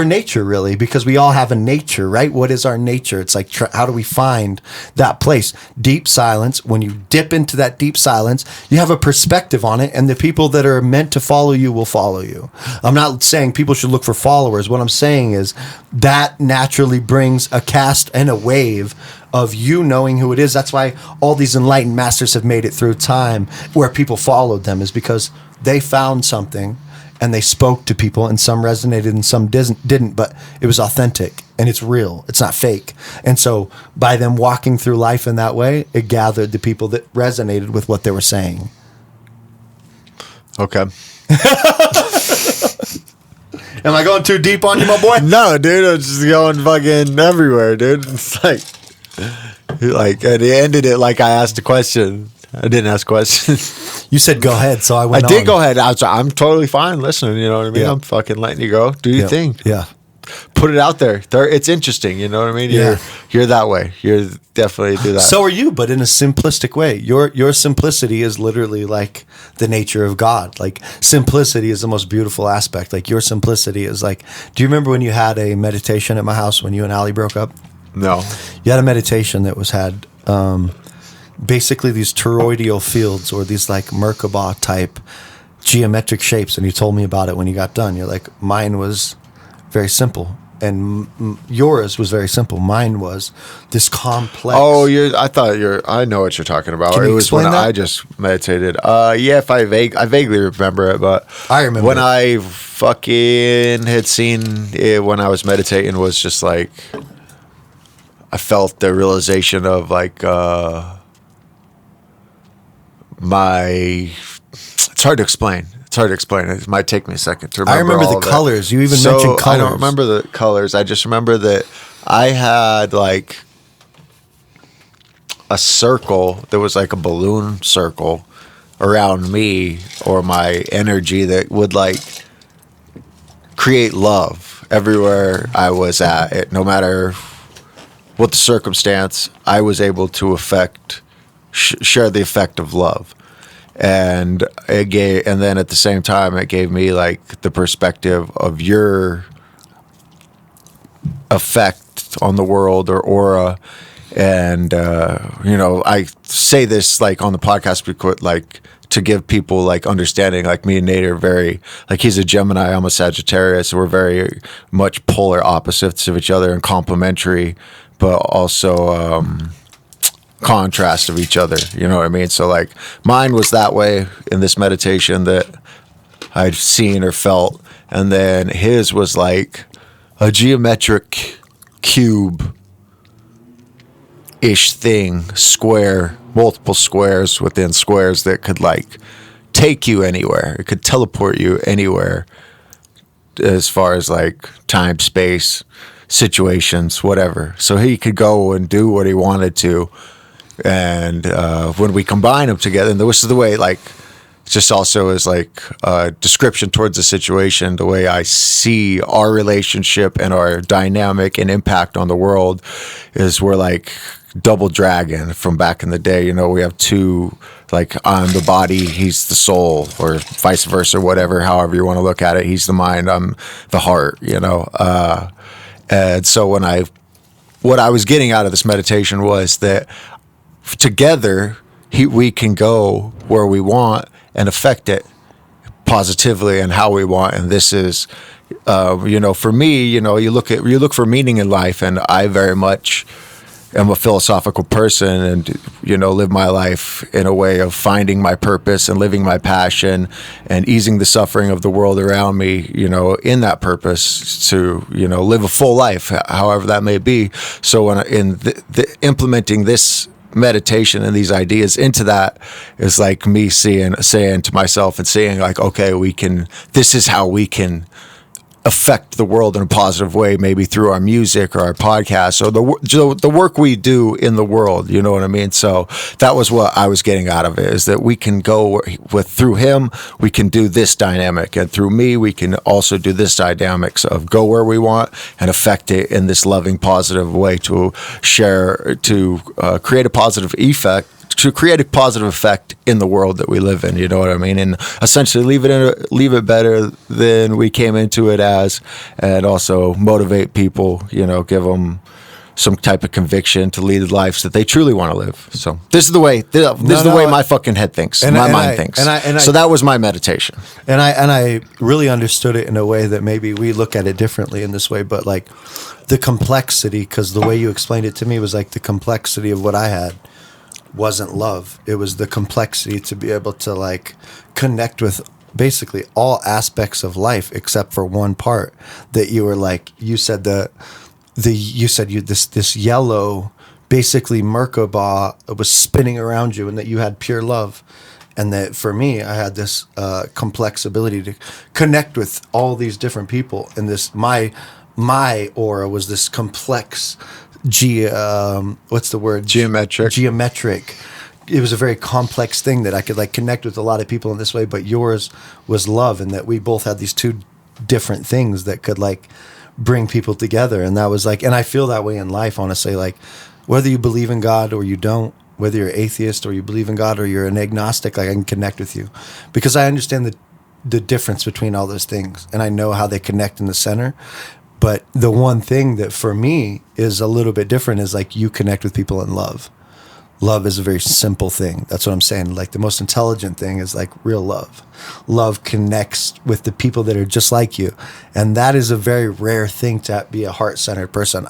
nature, really, because we all have a nature, right? What is our nature? It's like, how do we find that place? Deep silence. When you dip into that deep silence, you have a perspective on it, and the people that are meant to follow you will follow you. I'm not saying people should look for followers. What I'm saying is that naturally brings a cast and a wave of you knowing who it is. That's why all these enlightened masters have made it through time where people followed them, is because they found something and they spoke to people, and some resonated and some didn't, but it was authentic and it's real. It's not fake. And so by them walking through life in that way, it gathered the people that resonated with what they were saying. Okay. Am I going too deep on you, my boy? No, dude, I'm just going fucking everywhere, dude. It's like, and he ended it like I asked a question. I didn't ask questions. You said go ahead, so I went on. I did go ahead. I'm totally fine listening, you know what I mean? Yeah. I'm fucking letting you go. Do your thing. Yeah. Put it out there. It's interesting, you know what I mean? You're that way. You're definitely do that. So are you, but in a simplistic way. Your simplicity is literally like the nature of God. Like, simplicity is the most beautiful aspect. Like, your simplicity is like, do you remember when you had a meditation at my house when you and Allie broke up? No. You had a meditation that had basically these toroidal fields, or these like Merkaba type geometric shapes, and you told me about it when you got done. You're like, mine was very simple, and yours was very simple. Mine was this complex. Oh, I know what you're talking about. Can you it was when explain that? I just meditated. Yeah, if I vaguely remember it, but I remember when it. I fucking had seen it when I was meditating, was just like, I felt the realization of like it's hard to explain. It might take me a second to remember. I remember all the of colors. It. You even mentioned colors. I don't remember the colors. I just remember that I had like a circle. There was like a balloon circle around me, or my energy, that would like create love everywhere I was at. It, no matter what the circumstance, I was able to share the effect of love. And and then at the same time, it gave me like the perspective of your effect on the world, or aura. And I say this like on the podcast because like to give people like understanding. Like, me and Nate are very, like, he's a Gemini, I'm a Sagittarius. We're very much polar opposites of each other and complementary, but also contrast of each other, you know what I mean? So like, mine was that way in this meditation that I'd seen or felt, and then his was like a geometric cube ish thing, square, multiple squares within squares that could like take you anywhere. It could teleport you anywhere, as far as like time, space, situations, whatever. So he could go and do what he wanted to. And when we combine them together, and this is the way, like, it just also is like a description towards the situation, the way I see our relationship and our dynamic and impact on the world is we're like double dragon from back in the day. You know, we have two, like, I'm the body, he's the soul, or vice versa, whatever, however you want to look at it. He's the mind, I'm the heart, you know. And so when I what I was getting out of this meditation was that together we can go where we want and affect it positively and how we want. And this is, for me, you look for meaning in life, and I very much am a philosophical person, and live my life in a way of finding my purpose and living my passion and easing the suffering of the world around me, in that purpose to live a full life, however that may be. So when implementing this meditation and these ideas into that is like me saying to myself and saying like, okay, this is how we can affect the world in a positive way, maybe through our music or our podcast or the work we do in the world. You know what I mean? So that was what I was getting out of it, is that we can go through him, we can do this dynamic, and through me, we can also do this dynamics of go where we want and affect it in this loving, positive way to create a positive effect. To create a positive effect in the world that we live in, you know what I mean, and essentially leave it better than we came into it as, and also motivate people, give them some type of conviction to lead lives that they truly want to live. So this is the way my fucking head thinks, my mind thinks. So that was my meditation, and I really understood it in a way that maybe we look at it differently in this way, but like the complexity, because the way you explained it to me was like the complexity of what I had wasn't love. It was the complexity to be able to like connect with basically all aspects of life except for one part that you were like, you said this yellow basically Merkaba was spinning around you, and that you had pure love. And that for me, I had this complex ability to connect with all these different people. And this, my aura was this complex what's the word? Geometric. It was a very complex thing that I could like connect with a lot of people in this way, but yours was love, and that we both had these two different things that could like bring people together. And that was like, and I feel that way in life, honestly, like whether you believe in God or you don't, whether you're atheist or you believe in God or you're an agnostic, like I can connect with you because I understand the difference between all those things, and I know how they connect in the center. But the one thing that for me is a little bit different is like you connect with people in love. Love is a very simple thing. That's what I'm saying. Like the most intelligent thing is like real love. Love connects with the people that are just like you. And that is a very rare thing to be a heart-centered person.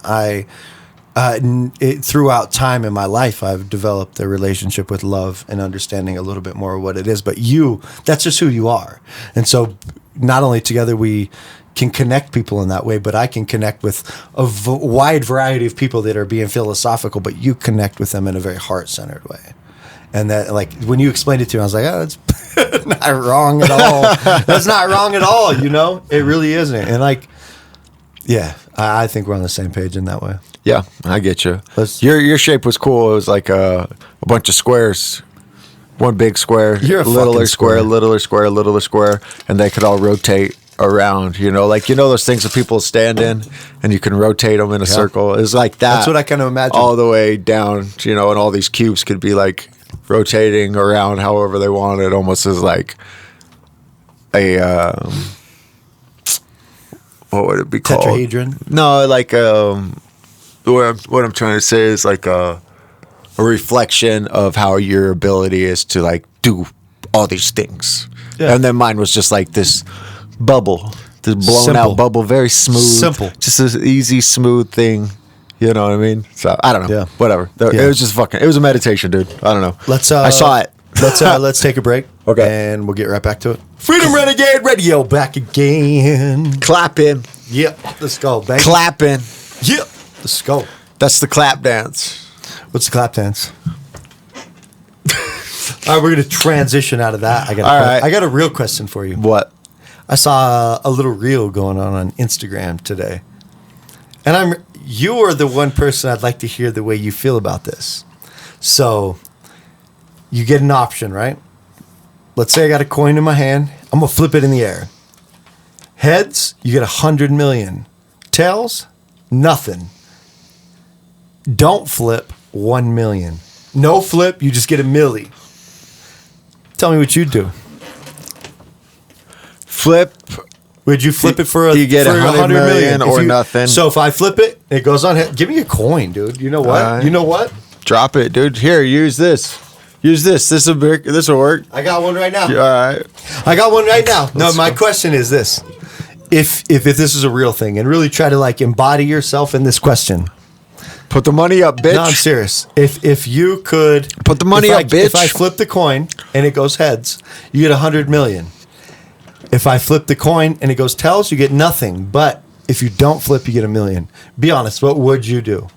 Throughout time in my life, I've developed a relationship with love and understanding a little bit more of what it is. But that's just who you are. And so not only together we can connect people in that way, but I can connect with a wide variety of people that are being philosophical, but you connect with them in a very heart-centered way. And that, like, when you explained it to me, I was like, oh, that's not wrong at all. That's not wrong at all, It really isn't. And, like, yeah, I think we're on the same page in that way. Yeah, I get you. Your shape was cool. It was like a bunch of squares. One big square, littler square, littler square, littler square, and they could all rotate around, those things that people stand in and you can rotate them in a circle. It's like that. That's what I kind of imagine. All the way down, and all these cubes could be like rotating around however they want it, almost as like a, what would it be called? Tetrahedron? No, like, what I'm trying to say is like a reflection of how your ability is to like do all these things. Yeah. And then mine was just like this bubble, this blown out bubble, very smooth, simple, just this easy, smooth thing. You know what I mean? So I don't know. Yeah. Whatever. It was just it was a meditation, dude. I don't know. I saw it. Let's take a break. Okay. And we'll get right back to it. Freedom Renegade Radio back again. Clapping. Yep. Let's go, baby. Clapping. Yep. Let's go. That's the clap dance. What's the clap dance? All right, we're going to transition out of that. I got a real question for you. What? I saw a little reel going on Instagram today. And you are the one person I'd like to hear the way you feel about this. So, you get an option, right? Let's say I got a coin in my hand. I'm going to flip it in the air. Heads, you get 100 million. Tails, nothing. Don't flip, 1 million. No flip, you just get a milli. Tell me what you'd do. Flip Would you flip it for you get 100 million or nothing? So if I flip it, it goes on. Give me a coin, dude. You know what? You know what? Drop it, dude. Here, use this. Use this. This will work. I got one right now. All right. I got one right now. No, my question is this: if this is a real thing, and really try to like embody yourself in this question. Put the money up, bitch. No, I'm serious. If you could put the money up, bitch. If I flip the coin and it goes heads, you get 100 million. If I flip the coin and it goes tails, you get nothing. But if you don't flip, you get $1 million. Be honest. What would you do?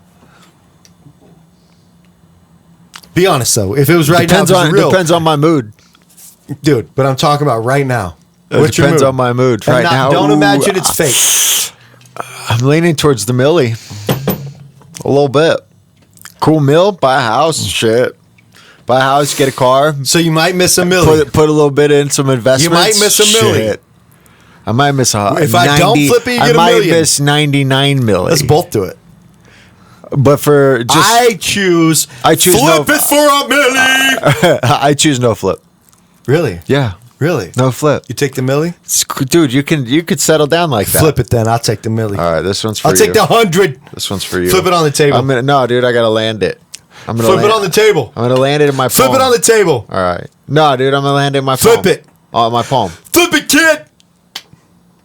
Be honest though. If it was right now, depends on my mood, dude. But I'm talking about right now. It depends on my mood right now. Don't imagine it's fake. I'm leaning towards the milli. A little bit. Cool mill, buy a house, shit. Buy a house, get a car. So you might miss $1 million. Put a little bit in some investments. You might miss $1 million. I might miss if I don't flip it, you get $1 million. I might miss 99 million. Let's both do it. But for just I choose flip it for $1 million. I choose no flip. Really? Yeah. Really? No flip. You take the milli? Dude, you could settle down like that. Flip it then. I'll take the milli. All right, this one's for you. I'll take the 100. This one's for you. Flip it on the table. No, dude, I gotta land it. Flip it on the table. I'm gonna land it in my palm. Flip it on the table. All right. No, dude, I'm gonna land it in my palm. Flip it. On my palm. Flip it, kid.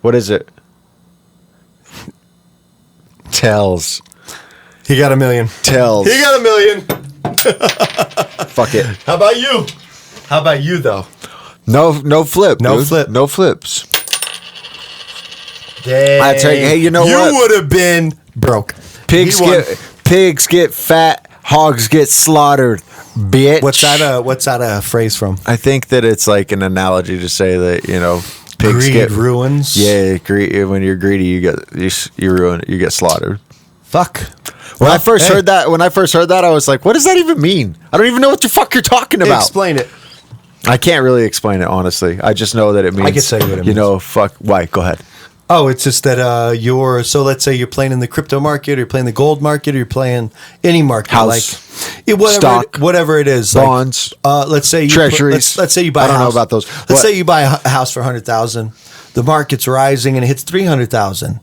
What is it? Tails. He got $1 million. Tails. He got $1 million. Fuck it. How about you? How about you though? No flip. No dude. flip. No flips. Dang. I tell you, hey, you know what? You would have been broke. Pigs get fat. Hogs get slaughtered. Bitch. What's that a phrase from? I think that it's like an analogy to say that pigs Greed get ruins. Yeah, when you're greedy, you get slaughtered. Fuck. When I first heard that, I was like, "What does that even mean?" I don't even know what the fuck you're talking about. Explain it. I can't really explain it honestly. I just know that it means. I can say what it means. Fuck. Why? Go ahead. Oh, it's just that so let's say you're playing in the crypto market, or you're playing the gold market, or you're playing any market, whatever it is, bonds. Let's say treasuries. Let's say you buy. I don't know about those. Let's say you buy a house for 100,000. The market's rising and it hits 300,000.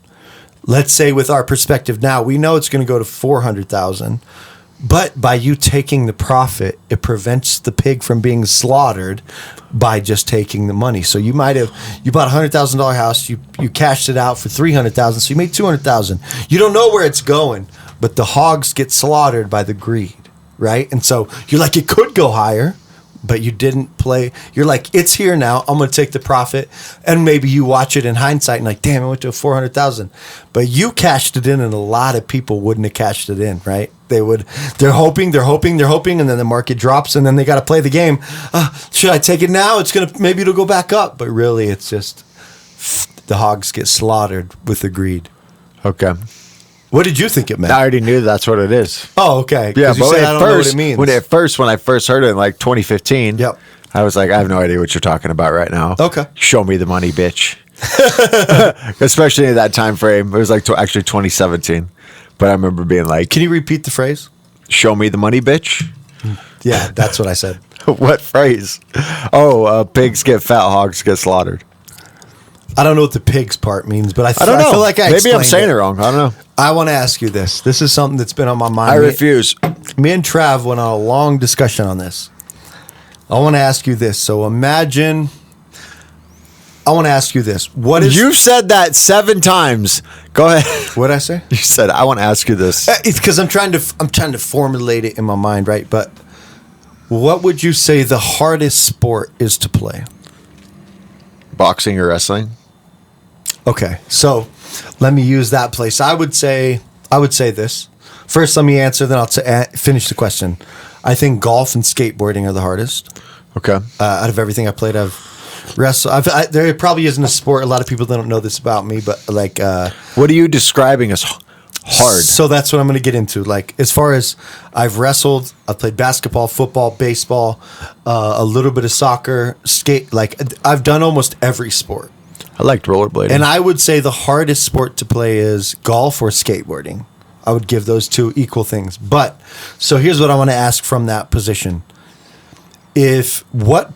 Let's say with our perspective now, we know it's going to go to 400,000. But by you taking the profit, it prevents the pig from being slaughtered by just taking the money. So you bought a $100,000 house, you cashed it out for 300,000, so you made 200,000. You don't know where it's going, but the hogs get slaughtered by the greed, right? And so you're like, it could go higher, but you didn't play. You're like, it's here now. I'm going to take the profit, and maybe you watch it in hindsight and like, damn, I went to 400,000, but you cashed it in, and a lot of people wouldn't have cashed it in, right? They're hoping, and then the market drops, and then they got to play the game. Should I take it now? Maybe it'll go back up, but really, it's just the hogs get slaughtered with the greed. Okay. What did you think it meant? I already knew that's what it is. Oh, okay. Yeah, but I don't know what it means. When I first heard it in like 2015, yep. I was like, I have no idea what you're talking about right now. Okay. Show me the money, bitch. Especially in that time frame. It was like actually 2017. But I remember being like, can you repeat the phrase? Show me the money, bitch. Yeah, that's what I said. What phrase? Oh, pigs get fat, hogs get slaughtered. I don't know what the pigs part means, but I don't know. I feel like maybe I'm saying it wrong. I don't know. I want to ask you this. This is something that's been on my mind. I refuse. Me and Trav went on a long discussion on this. I want to ask you this. So imagine. I want to ask you this. What is you said that 7 times? Go ahead. What did I say? You said I want to ask you this. It's because I'm trying to formulate it in my mind, right? But what would you say the hardest sport is to play? Boxing or wrestling? Okay, so let me use that place. I would say this. First, let me answer, then I'll finish the question. I think golf and skateboarding are the hardest. Okay. Out of everything I played, I've wrestled. There probably isn't a sport. A lot of people don't know this about me, but like, what are you describing as hard? So that's what I'm going to get into. Like, as far as I've wrestled, I've played basketball, football, baseball, a little bit of soccer, skate. Like, I've done almost every sport. I liked rollerblading. And I would say the hardest sport to play is golf or skateboarding. I would give those two equal things. But, so here's what I want to ask from that position. What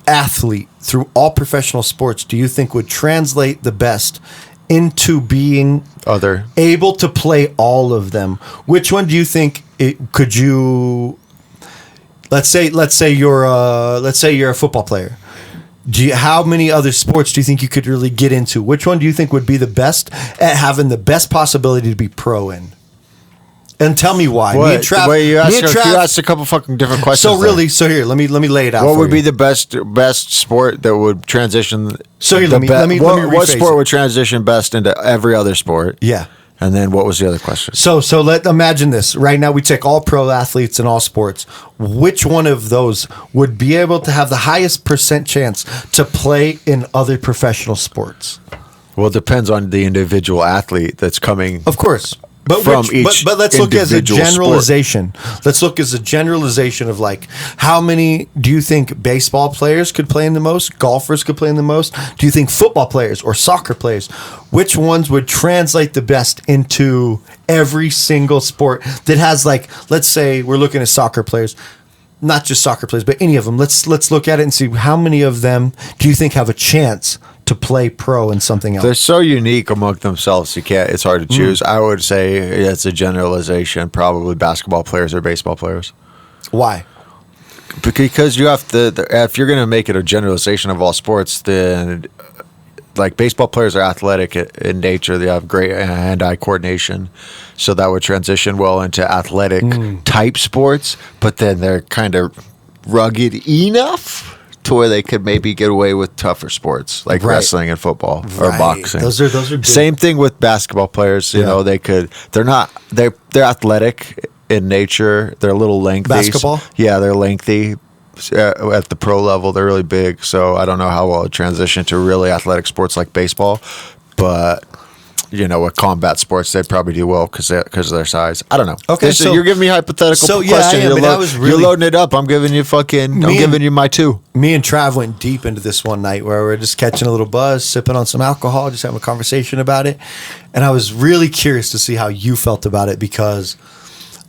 athlete through all professional sports do you think would translate the best into being able to play all of them? Which one do you think could you? Let's say you're a football player. How many other sports do you think you could really get into? Which one do you think would be the best at having the best possibility to be pro in? And tell me why. You asked a couple fucking different questions. So here, let me lay it out. What would be the best sport that would transition? So here, let me rephrase what sport it. would transition best into every other sport? Yeah. And then what was the other question? So imagine this. Right now we take all pro athletes in all sports. Which one of those would be able to have the highest % chance to play in other professional sports? Well, it depends on the individual athlete that's coming. Of course. But let's look as a generalization. Sport. Let's look as a generalization of like how many do you think baseball players could play in the most? Golfers could play in the most? Do you think football players or soccer players? Which ones would translate the best into every single sport that has like, let's say we're looking at soccer players, not just soccer players, but any of them. Let's look at it and see how many of them do you think have a chance to play pro in something else? They're so unique among themselves. It's hard to choose. I would say it's a generalization. Probably basketball players or baseball players. Why? Because you have to. If you're going to make it a generalization of all sports, then like baseball players are athletic in nature. They have great hand-eye coordination, so that would transition well into athletic type sports. But then they're kind of rugged enough to where they could maybe get away with tougher sports like wrestling and football or boxing. Those are good. Same thing with basketball players. You know, they're athletic in nature. They're a little lengthy. Basketball? Yeah, they're lengthy. At the pro level, they're really big. So I don't know how well it transition to really athletic sports like baseball, but you know, with combat sports, they'd probably do well because of their size. I don't know. Okay, so you're giving me hypothetical questions. You're loading it up. I'm giving you I'm giving you my two. Me and Trav went deep into this one night where we're just catching a little buzz, sipping on some alcohol, just having a conversation about it. And I was really curious to see how you felt about it because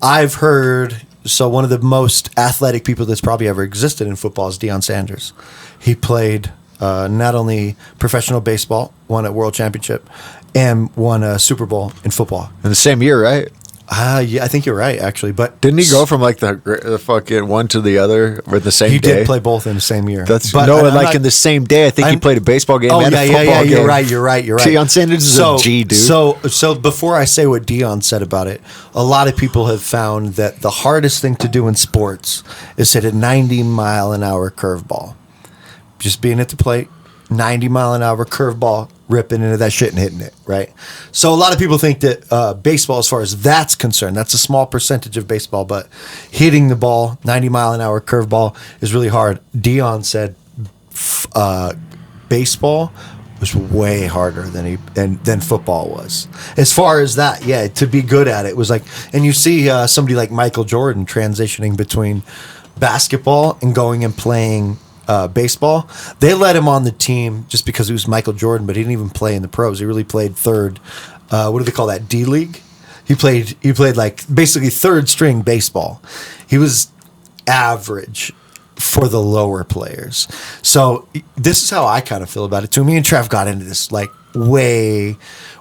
I've heard, so one of the most athletic people that's probably ever existed in football is Deion Sanders. He played not only professional baseball, won a world championship, and won a Super Bowl in football. In the same year, right? Yeah, I think you're right, actually. But didn't he go from like the fucking one to the other with the same day? He did play both in the same year. In the same day. I think he played a baseball game and a football game. You're right. Deion Sanders is a G, dude. So before I say what Deion said about it, a lot of people have found that the hardest thing to do in sports is hit a 90-mile-an-hour curveball. Just being at the plate, 90-mile-an-hour curveball, ripping into that shit and hitting it, right? So a lot of people think that baseball, as far as that's concerned, that's a small percentage of baseball, but hitting the ball, 90-mile-an-hour curveball, is really hard. Deion said baseball was way harder than football was. As far as that, yeah, to be good at it was like, and you see somebody like Michael Jordan transitioning between basketball and going and playing baseball. They let him on the team just because he was Michael Jordan, but he didn't even play in the pros. He really played third. What do they call that? D League. He played like basically third string baseball. He was average for the lower players. So this is how I kind of feel about it too. Me and Trev got into this like way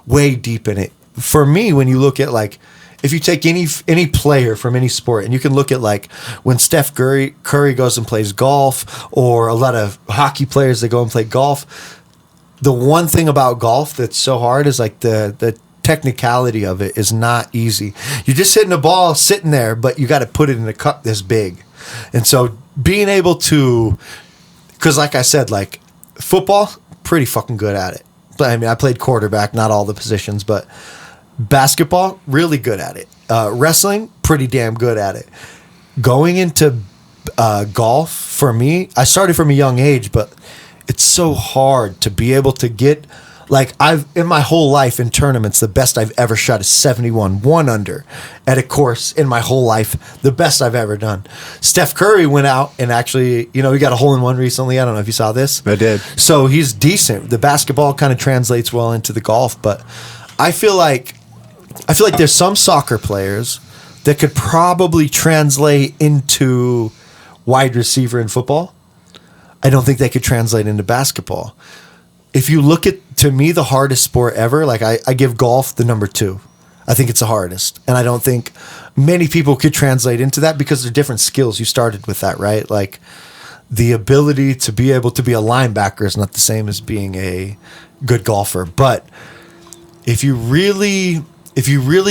deep in it. For me, when you look at like, if you take any player from any sport and you can look at like when Steph Curry goes and plays golf, or a lot of hockey players that go and play golf, the one thing about golf that's so hard is like the technicality of it is not easy. You're just hitting a ball sitting there, but you got to put it in a cup this big. And so being able to, because like I said, like football, pretty fucking good at it. But I mean, I played quarterback, not all the positions, but basketball, really good at it. Wrestling, pretty damn good at it. Going into golf, for me, I started from a young age, but it's so hard to be able to get, like I've, in my whole life in tournaments, the best I've ever shot is 71, 1 under at a course in my whole life, the best I've ever done. Steph Curry went out and actually, he got a hole-in-one recently. I don't know if you saw this. I did. So he's decent. The basketball kind of translates well into the golf, but I feel like there's some soccer players that could probably translate into wide receiver in football. I don't think they could translate into basketball. If you look at, to me, the hardest sport ever, like I give golf the number 2. I think it's the hardest. And I don't think many people could translate into that because they're different skills. You started with that, right? Like the ability to be able to be a linebacker is not the same as being a good golfer. But if you really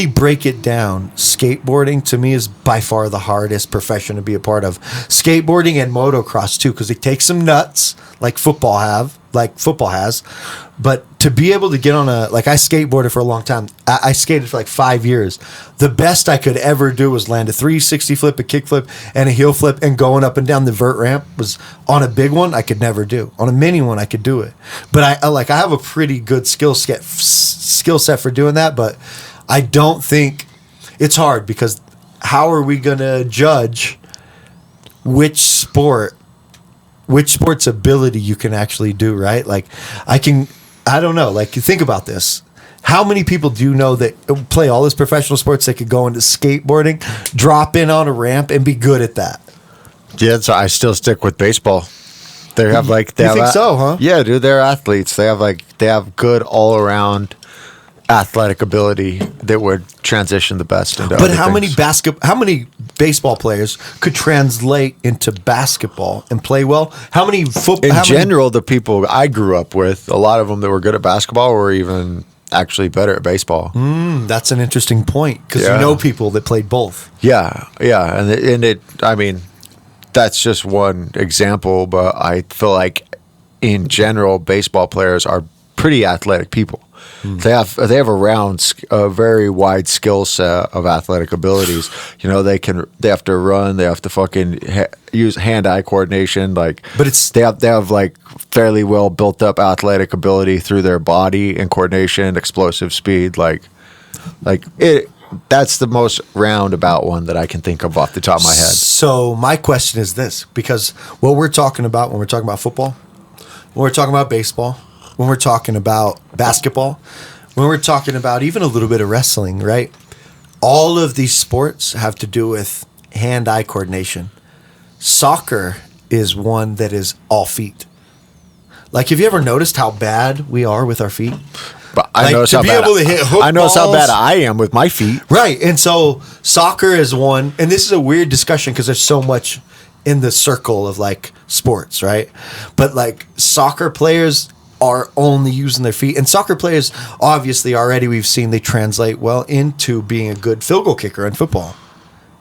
break it down, skateboarding to me is by far the hardest profession to be a part of. Skateboarding and motocross too, because they take some nuts like football has. But to be able to get on I skateboarded for a long time. I skated for like 5 years. The best I could ever do was land a 360 flip, a kick flip, and a heel flip, and going up and down the vert ramp was on a big one I could never do. On a mini one I could do it. But I have a pretty good skill set for doing that, but I don't think it's hard because how are we going to judge which sport's ability you can actually do, right? Like I don't know. Like you think about this. How many people do you know that play all these professional sports that could go into skateboarding, drop in on a ramp and be good at that? Yeah, so I still stick with baseball. They have You think so, huh? Yeah, dude, they're athletes. They have good all around athletic ability that would transition the best into But other how things. many baseball players could translate into basketball and play well? How many football? In general, the people I grew up with, a lot of them that were good at basketball were even actually better at baseball. That's an interesting point because you know people that played both. Yeah, and I mean, that's just one example, but I feel like in general, baseball players are pretty athletic people. They have a very wide skill set of athletic abilities. You know, they have to run, they have to fucking use hand-eye coordination. they have like fairly well built up athletic ability through their body and coordination, explosive speed. That's the most roundabout one that I can think of off the top of my head. So my question is this, because what we're talking about when we're talking about football, when we're talking about baseball, when we're talking about basketball, when we're talking about even a little bit of wrestling, right? All of these sports have to do with hand-eye coordination. Soccer is one that is all feet. Like, have you ever noticed how bad we are with our feet? But I notice how bad I am with my feet. Right. And so soccer is one, and this is a weird discussion because there's so much in the circle of like sports, right? But like soccer players are only using their feet. And soccer players, obviously, already we've seen they translate well into being a good field goal kicker in football,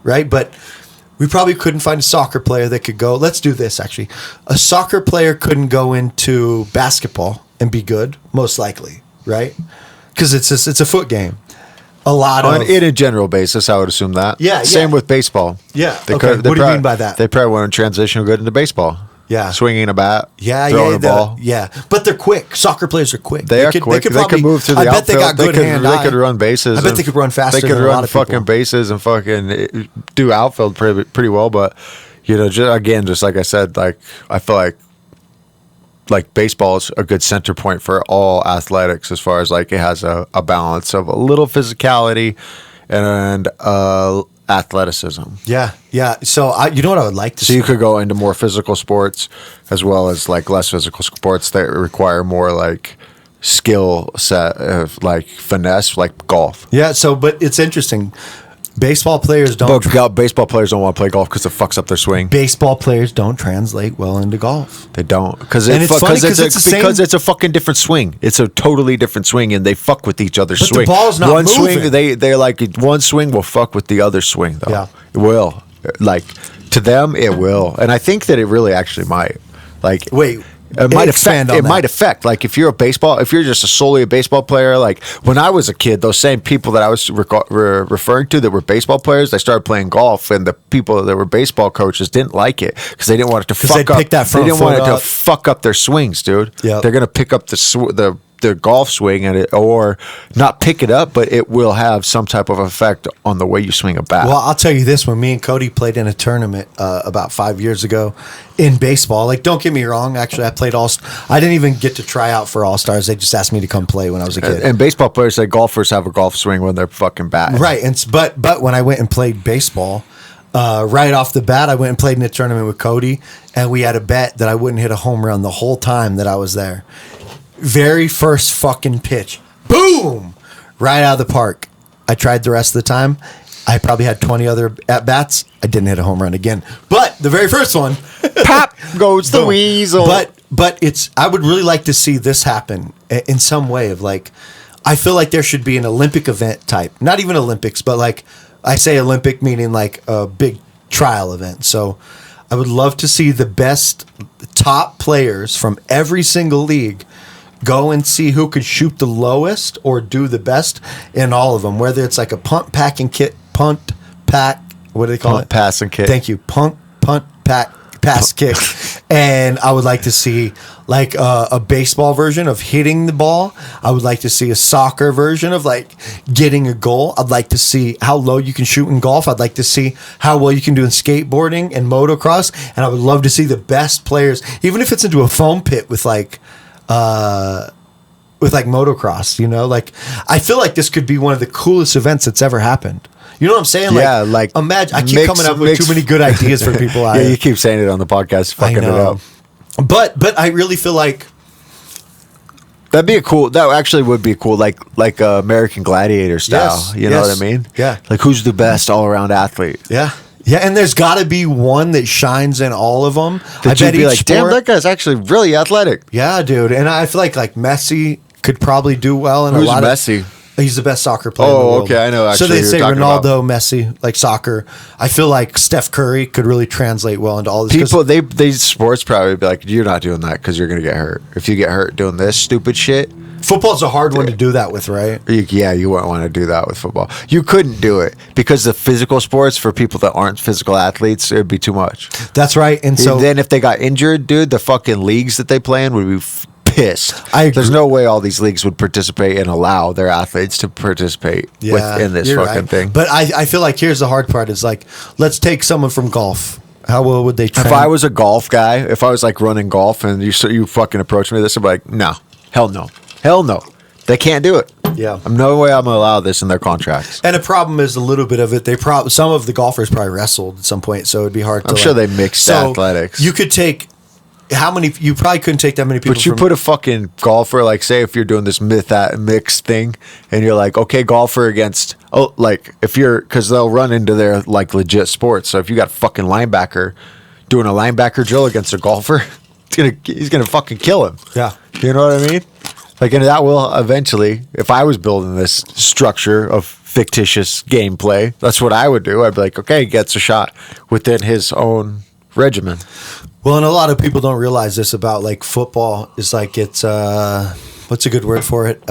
right? But we probably couldn't find a soccer player that could go, let's do this actually. A soccer player couldn't go into basketball and be good, most likely, right? Because it's a foot game. On a general basis, I would assume that. Yeah. Same with baseball. Yeah. What do you mean by that? They probably wouldn't transition good into baseball. Yeah. Swinging a bat. Throwing a ball. Yeah. But they're quick. Soccer players are quick. They are quick. They could move through the outfield. I bet they got good hand-eye. They could run bases. I bet they could run faster than a lot of people. They could run fucking bases and fucking do outfield pretty well. But, you know, just like I said, like I feel like baseball is a good center point for all athletics as far as like it has a balance of a little physicality and athleticism. Yeah. So you know what I would like to see? So you could go into more physical sports as well as like less physical sports that require more like skill set of like finesse, like golf. Yeah. So, but it's interesting. Baseball players don't want to play golf because it fucks up their swing. Baseball players don't translate well into golf. They don't because it's a fucking different swing. It's a totally different swing, and they fuck with each other's swing. The ball's not moving. Swing, they're like one swing will fuck with the other swing though. Yeah, it will. Like to them, it will, and I think that it really actually might. Like wait. It might affect like if you're just solely a baseball player. Like when I was a kid, those same people that I was referring to that were baseball players, they started playing golf, and the people that were baseball coaches didn't like it because they didn't want it to fuck up. They didn't want it to fuck up their swings, dude. Yep. They're gonna pick up the golf swing or not pick it up, but it will have some type of effect on the way you swing a bat. Well, I'll tell you this: when me and Cody played in a tournament about 5 years ago in baseball, like don't get me wrong, actually I played I didn't even get to try out for All-Stars. They just asked me to come play when I was a kid. And baseball players say golfers have a golf swing when they're fucking batting. Right, but when I went and played baseball, right off the bat, I went and played in a tournament with Cody, and we had a bet that I wouldn't hit a home run the whole time that I was there. Very first fucking pitch, boom, right out of the park. I tried the rest of the time. I probably had 20 other at-bats. I didn't hit a home run again. But the very first one, pop goes the weasel. But I would really like to see this happen in some way of like, I feel like there should be an Olympic event type. Not even Olympics, but like, I say Olympic meaning like a big trial event. So I would love to see the best top players from every single league go and see who could shoot the lowest or do the best in all of them. Whether it's like a punt, pack, what do they call it? Pass and kick. Thank you. Punt, pass, kick. And I would like to see like a baseball version of hitting the ball. I would like to see a soccer version of like getting a goal. I'd like to see how low you can shoot in golf. I'd like to see how well you can do in skateboarding and motocross. And I would love to see the best players, even if it's into a foam pit with like motocross, you know, like I feel like this could be one of the coolest events that's ever happened. You know what I'm saying? Yeah, like imagine. I keep coming up with too many good ideas for people. Yeah, you keep saying it on the podcast, fucking it up. But I really feel like that'd be a cool. That actually would be cool, like American Gladiator style. Yes, you know what I mean? Yeah. Like who's the best all around athlete? Yeah. Yeah, and there's got to be one that shines in all of them. I bet be like, damn, that guy's actually really athletic. Yeah, dude. And I feel like Messi could probably do well in Who's a lot Messi? He's the best soccer player in the world. Okay, I know. So Actually, they say Ronaldo, Messi, like soccer. I feel like Steph Curry could really translate well into all this. People, they sports probably be like, you're not doing that because you're going to get hurt. If you get hurt doing this stupid shit. Football's a hard one to do that with, right? You wouldn't want to do that with football. You couldn't do it because the physical sports for people that aren't physical athletes, it'd be too much. That's right. And so then if they got injured, dude, the fucking leagues that they play in would be pissed. There's no way all these leagues would participate and allow their athletes to participate within this fucking thing. But I feel like here's the hard part is like, let's take someone from golf. How well would they train? If I was a golf guy, if I was like running golf and you fucking approach me this, I'd be like, no, hell no. Hell no. They can't do it. Yeah. No way I'm going to allow this in their contracts. And the problem is a little bit of it. Some of the golfers probably wrestled at some point, so it'd be hard to. I'm sure they mixed athletics. You could take how many? You probably couldn't take that many people. But you put a fucking golfer, like say if you're doing this mixed thing, and you're like, okay, golfer against because they'll run into their like legit sports. So if you got a fucking linebacker doing a linebacker drill against a golfer, he's gonna fucking kill him. Yeah. You know what I mean? Like, and that will eventually, if I was building this structure of fictitious gameplay, that's what I would do. I'd be like, okay, he gets a shot within his own regimen. Well, and a lot of people don't realize this about like football is like it's, what's a good word for it?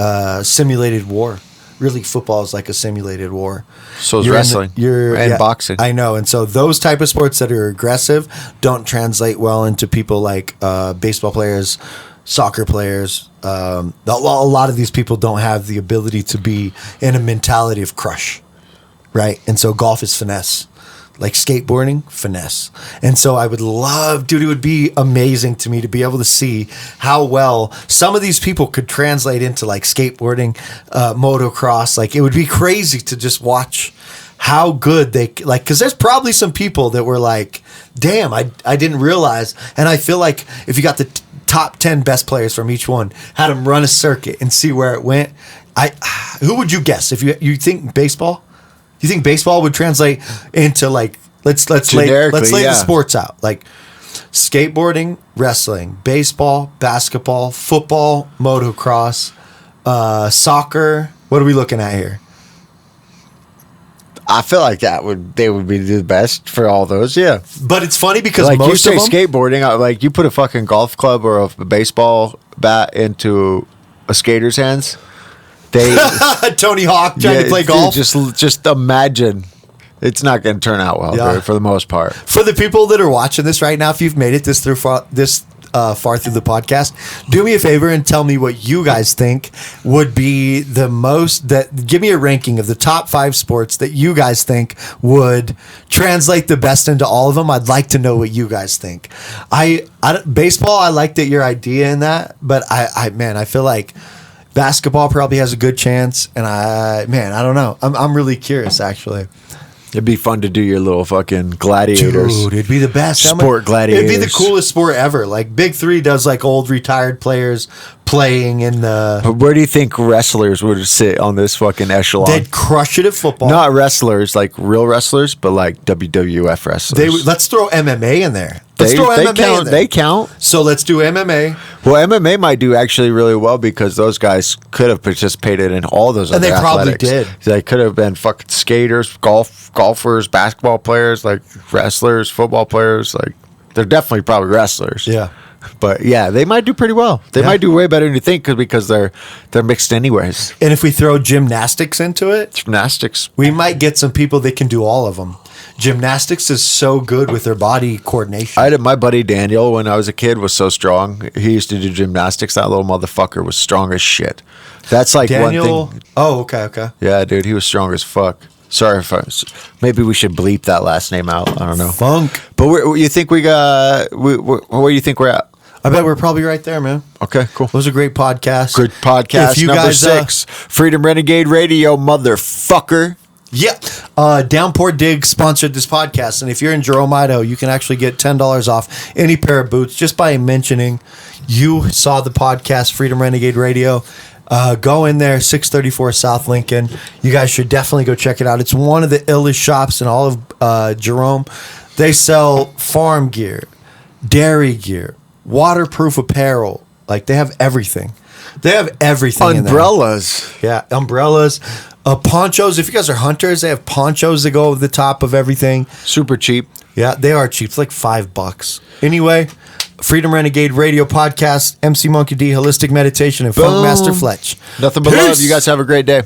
Simulated war. Really, football is like a simulated war. So is wrestling and boxing. I know. And so those type of sports that are aggressive don't translate well into people like baseball players, soccer players. A lot of these people don't have the ability to be in a mentality of crush, right? And so golf is finesse, like skateboarding, finesse. And so I would love, dude, it would be amazing to me to be able to see how well some of these people could translate into like skateboarding, motocross. Like it would be crazy to just watch how good they like, because there's probably some people that were like, damn, I didn't realize. And I feel like if you got the top 10 best players from each one, had them run a circuit and see where it went. Who would you guess if you think baseball? You think baseball would translate into like let's lay the sports out, like skateboarding, wrestling, baseball, basketball, football, motocross, soccer. What are we looking at here? I feel like they would be the best for all those, yeah. But it's funny because like most you say of them, skateboarding, like you put a fucking golf club or a baseball bat into a skater's hands. Tony Hawk trying to play golf. Just imagine. It's not going to turn out well, dude, for the most part. For the people that are watching this right now, if you've made it far through the podcast, do me a favor and tell me what you guys think would be the most. Give me a ranking of the top 5 sports that you guys think would translate the best into all of them. I'd like to know what you guys think. Baseball, I liked your idea in that, but I feel like basketball probably has a good chance, and I don't know. I'm really curious, actually. It'd be fun to do your little fucking gladiators. Dude, it'd be the best. Sport gladiators. It'd be the coolest sport ever. Like Big Three does like old retired players playing in the. But where do you think wrestlers would sit on this fucking echelon? They'd crush it at football. Not wrestlers, like real wrestlers, but like WWF wrestlers. Let's throw MMA in there. Let's throw MMA count. in there. They count. So let's do MMA. Well, MMA might do actually really well because those guys could have participated in all those other they probably athletics. did. They could have been fucking skaters, golfers, basketball players, like wrestlers, football players. Like they're definitely probably wrestlers. Yeah. But yeah, they might do pretty well. They might do way better than you think because they're mixed anyways. And if we throw gymnastics into it, Gymnastics. we might get some people that can do all of them. Gymnastics is so good with their body coordination. I had my buddy Daniel when I was a kid was so strong. He used to do gymnastics. That little motherfucker was strong as shit. That's like Daniel, one thing. Oh, okay. Yeah, dude, he was strong as fuck. Sorry if maybe we should bleep that last name out. I don't know. Funk. But where you think we got? Where do you think we're at? I bet we're probably right there, man. Okay, cool. It was a great podcast. Good podcast. If you number guys, 6, Freedom Renegade Radio, motherfucker. Yeah. Downpour Dig sponsored this podcast. And if you're in Jerome, Idaho, you can actually get $10 off any pair of boots just by mentioning you saw the podcast, Freedom Renegade Radio. Go in there, 634 South Lincoln. You guys should definitely go check it out. It's one of the illest shops in all of Jerome. They sell farm gear, dairy gear, waterproof apparel. Like, they have everything. They have everything Umbrellas. in there. Yeah, umbrellas. Ponchos. If you guys are hunters, they have ponchos that go over the top of everything. Super cheap. Yeah, they are cheap. It's like $5. Anyway, Freedom Renegade Radio Podcast, MC Monkey D, Holistic Meditation, and Funk Master Fletch. Nothing but love. You guys have a great day.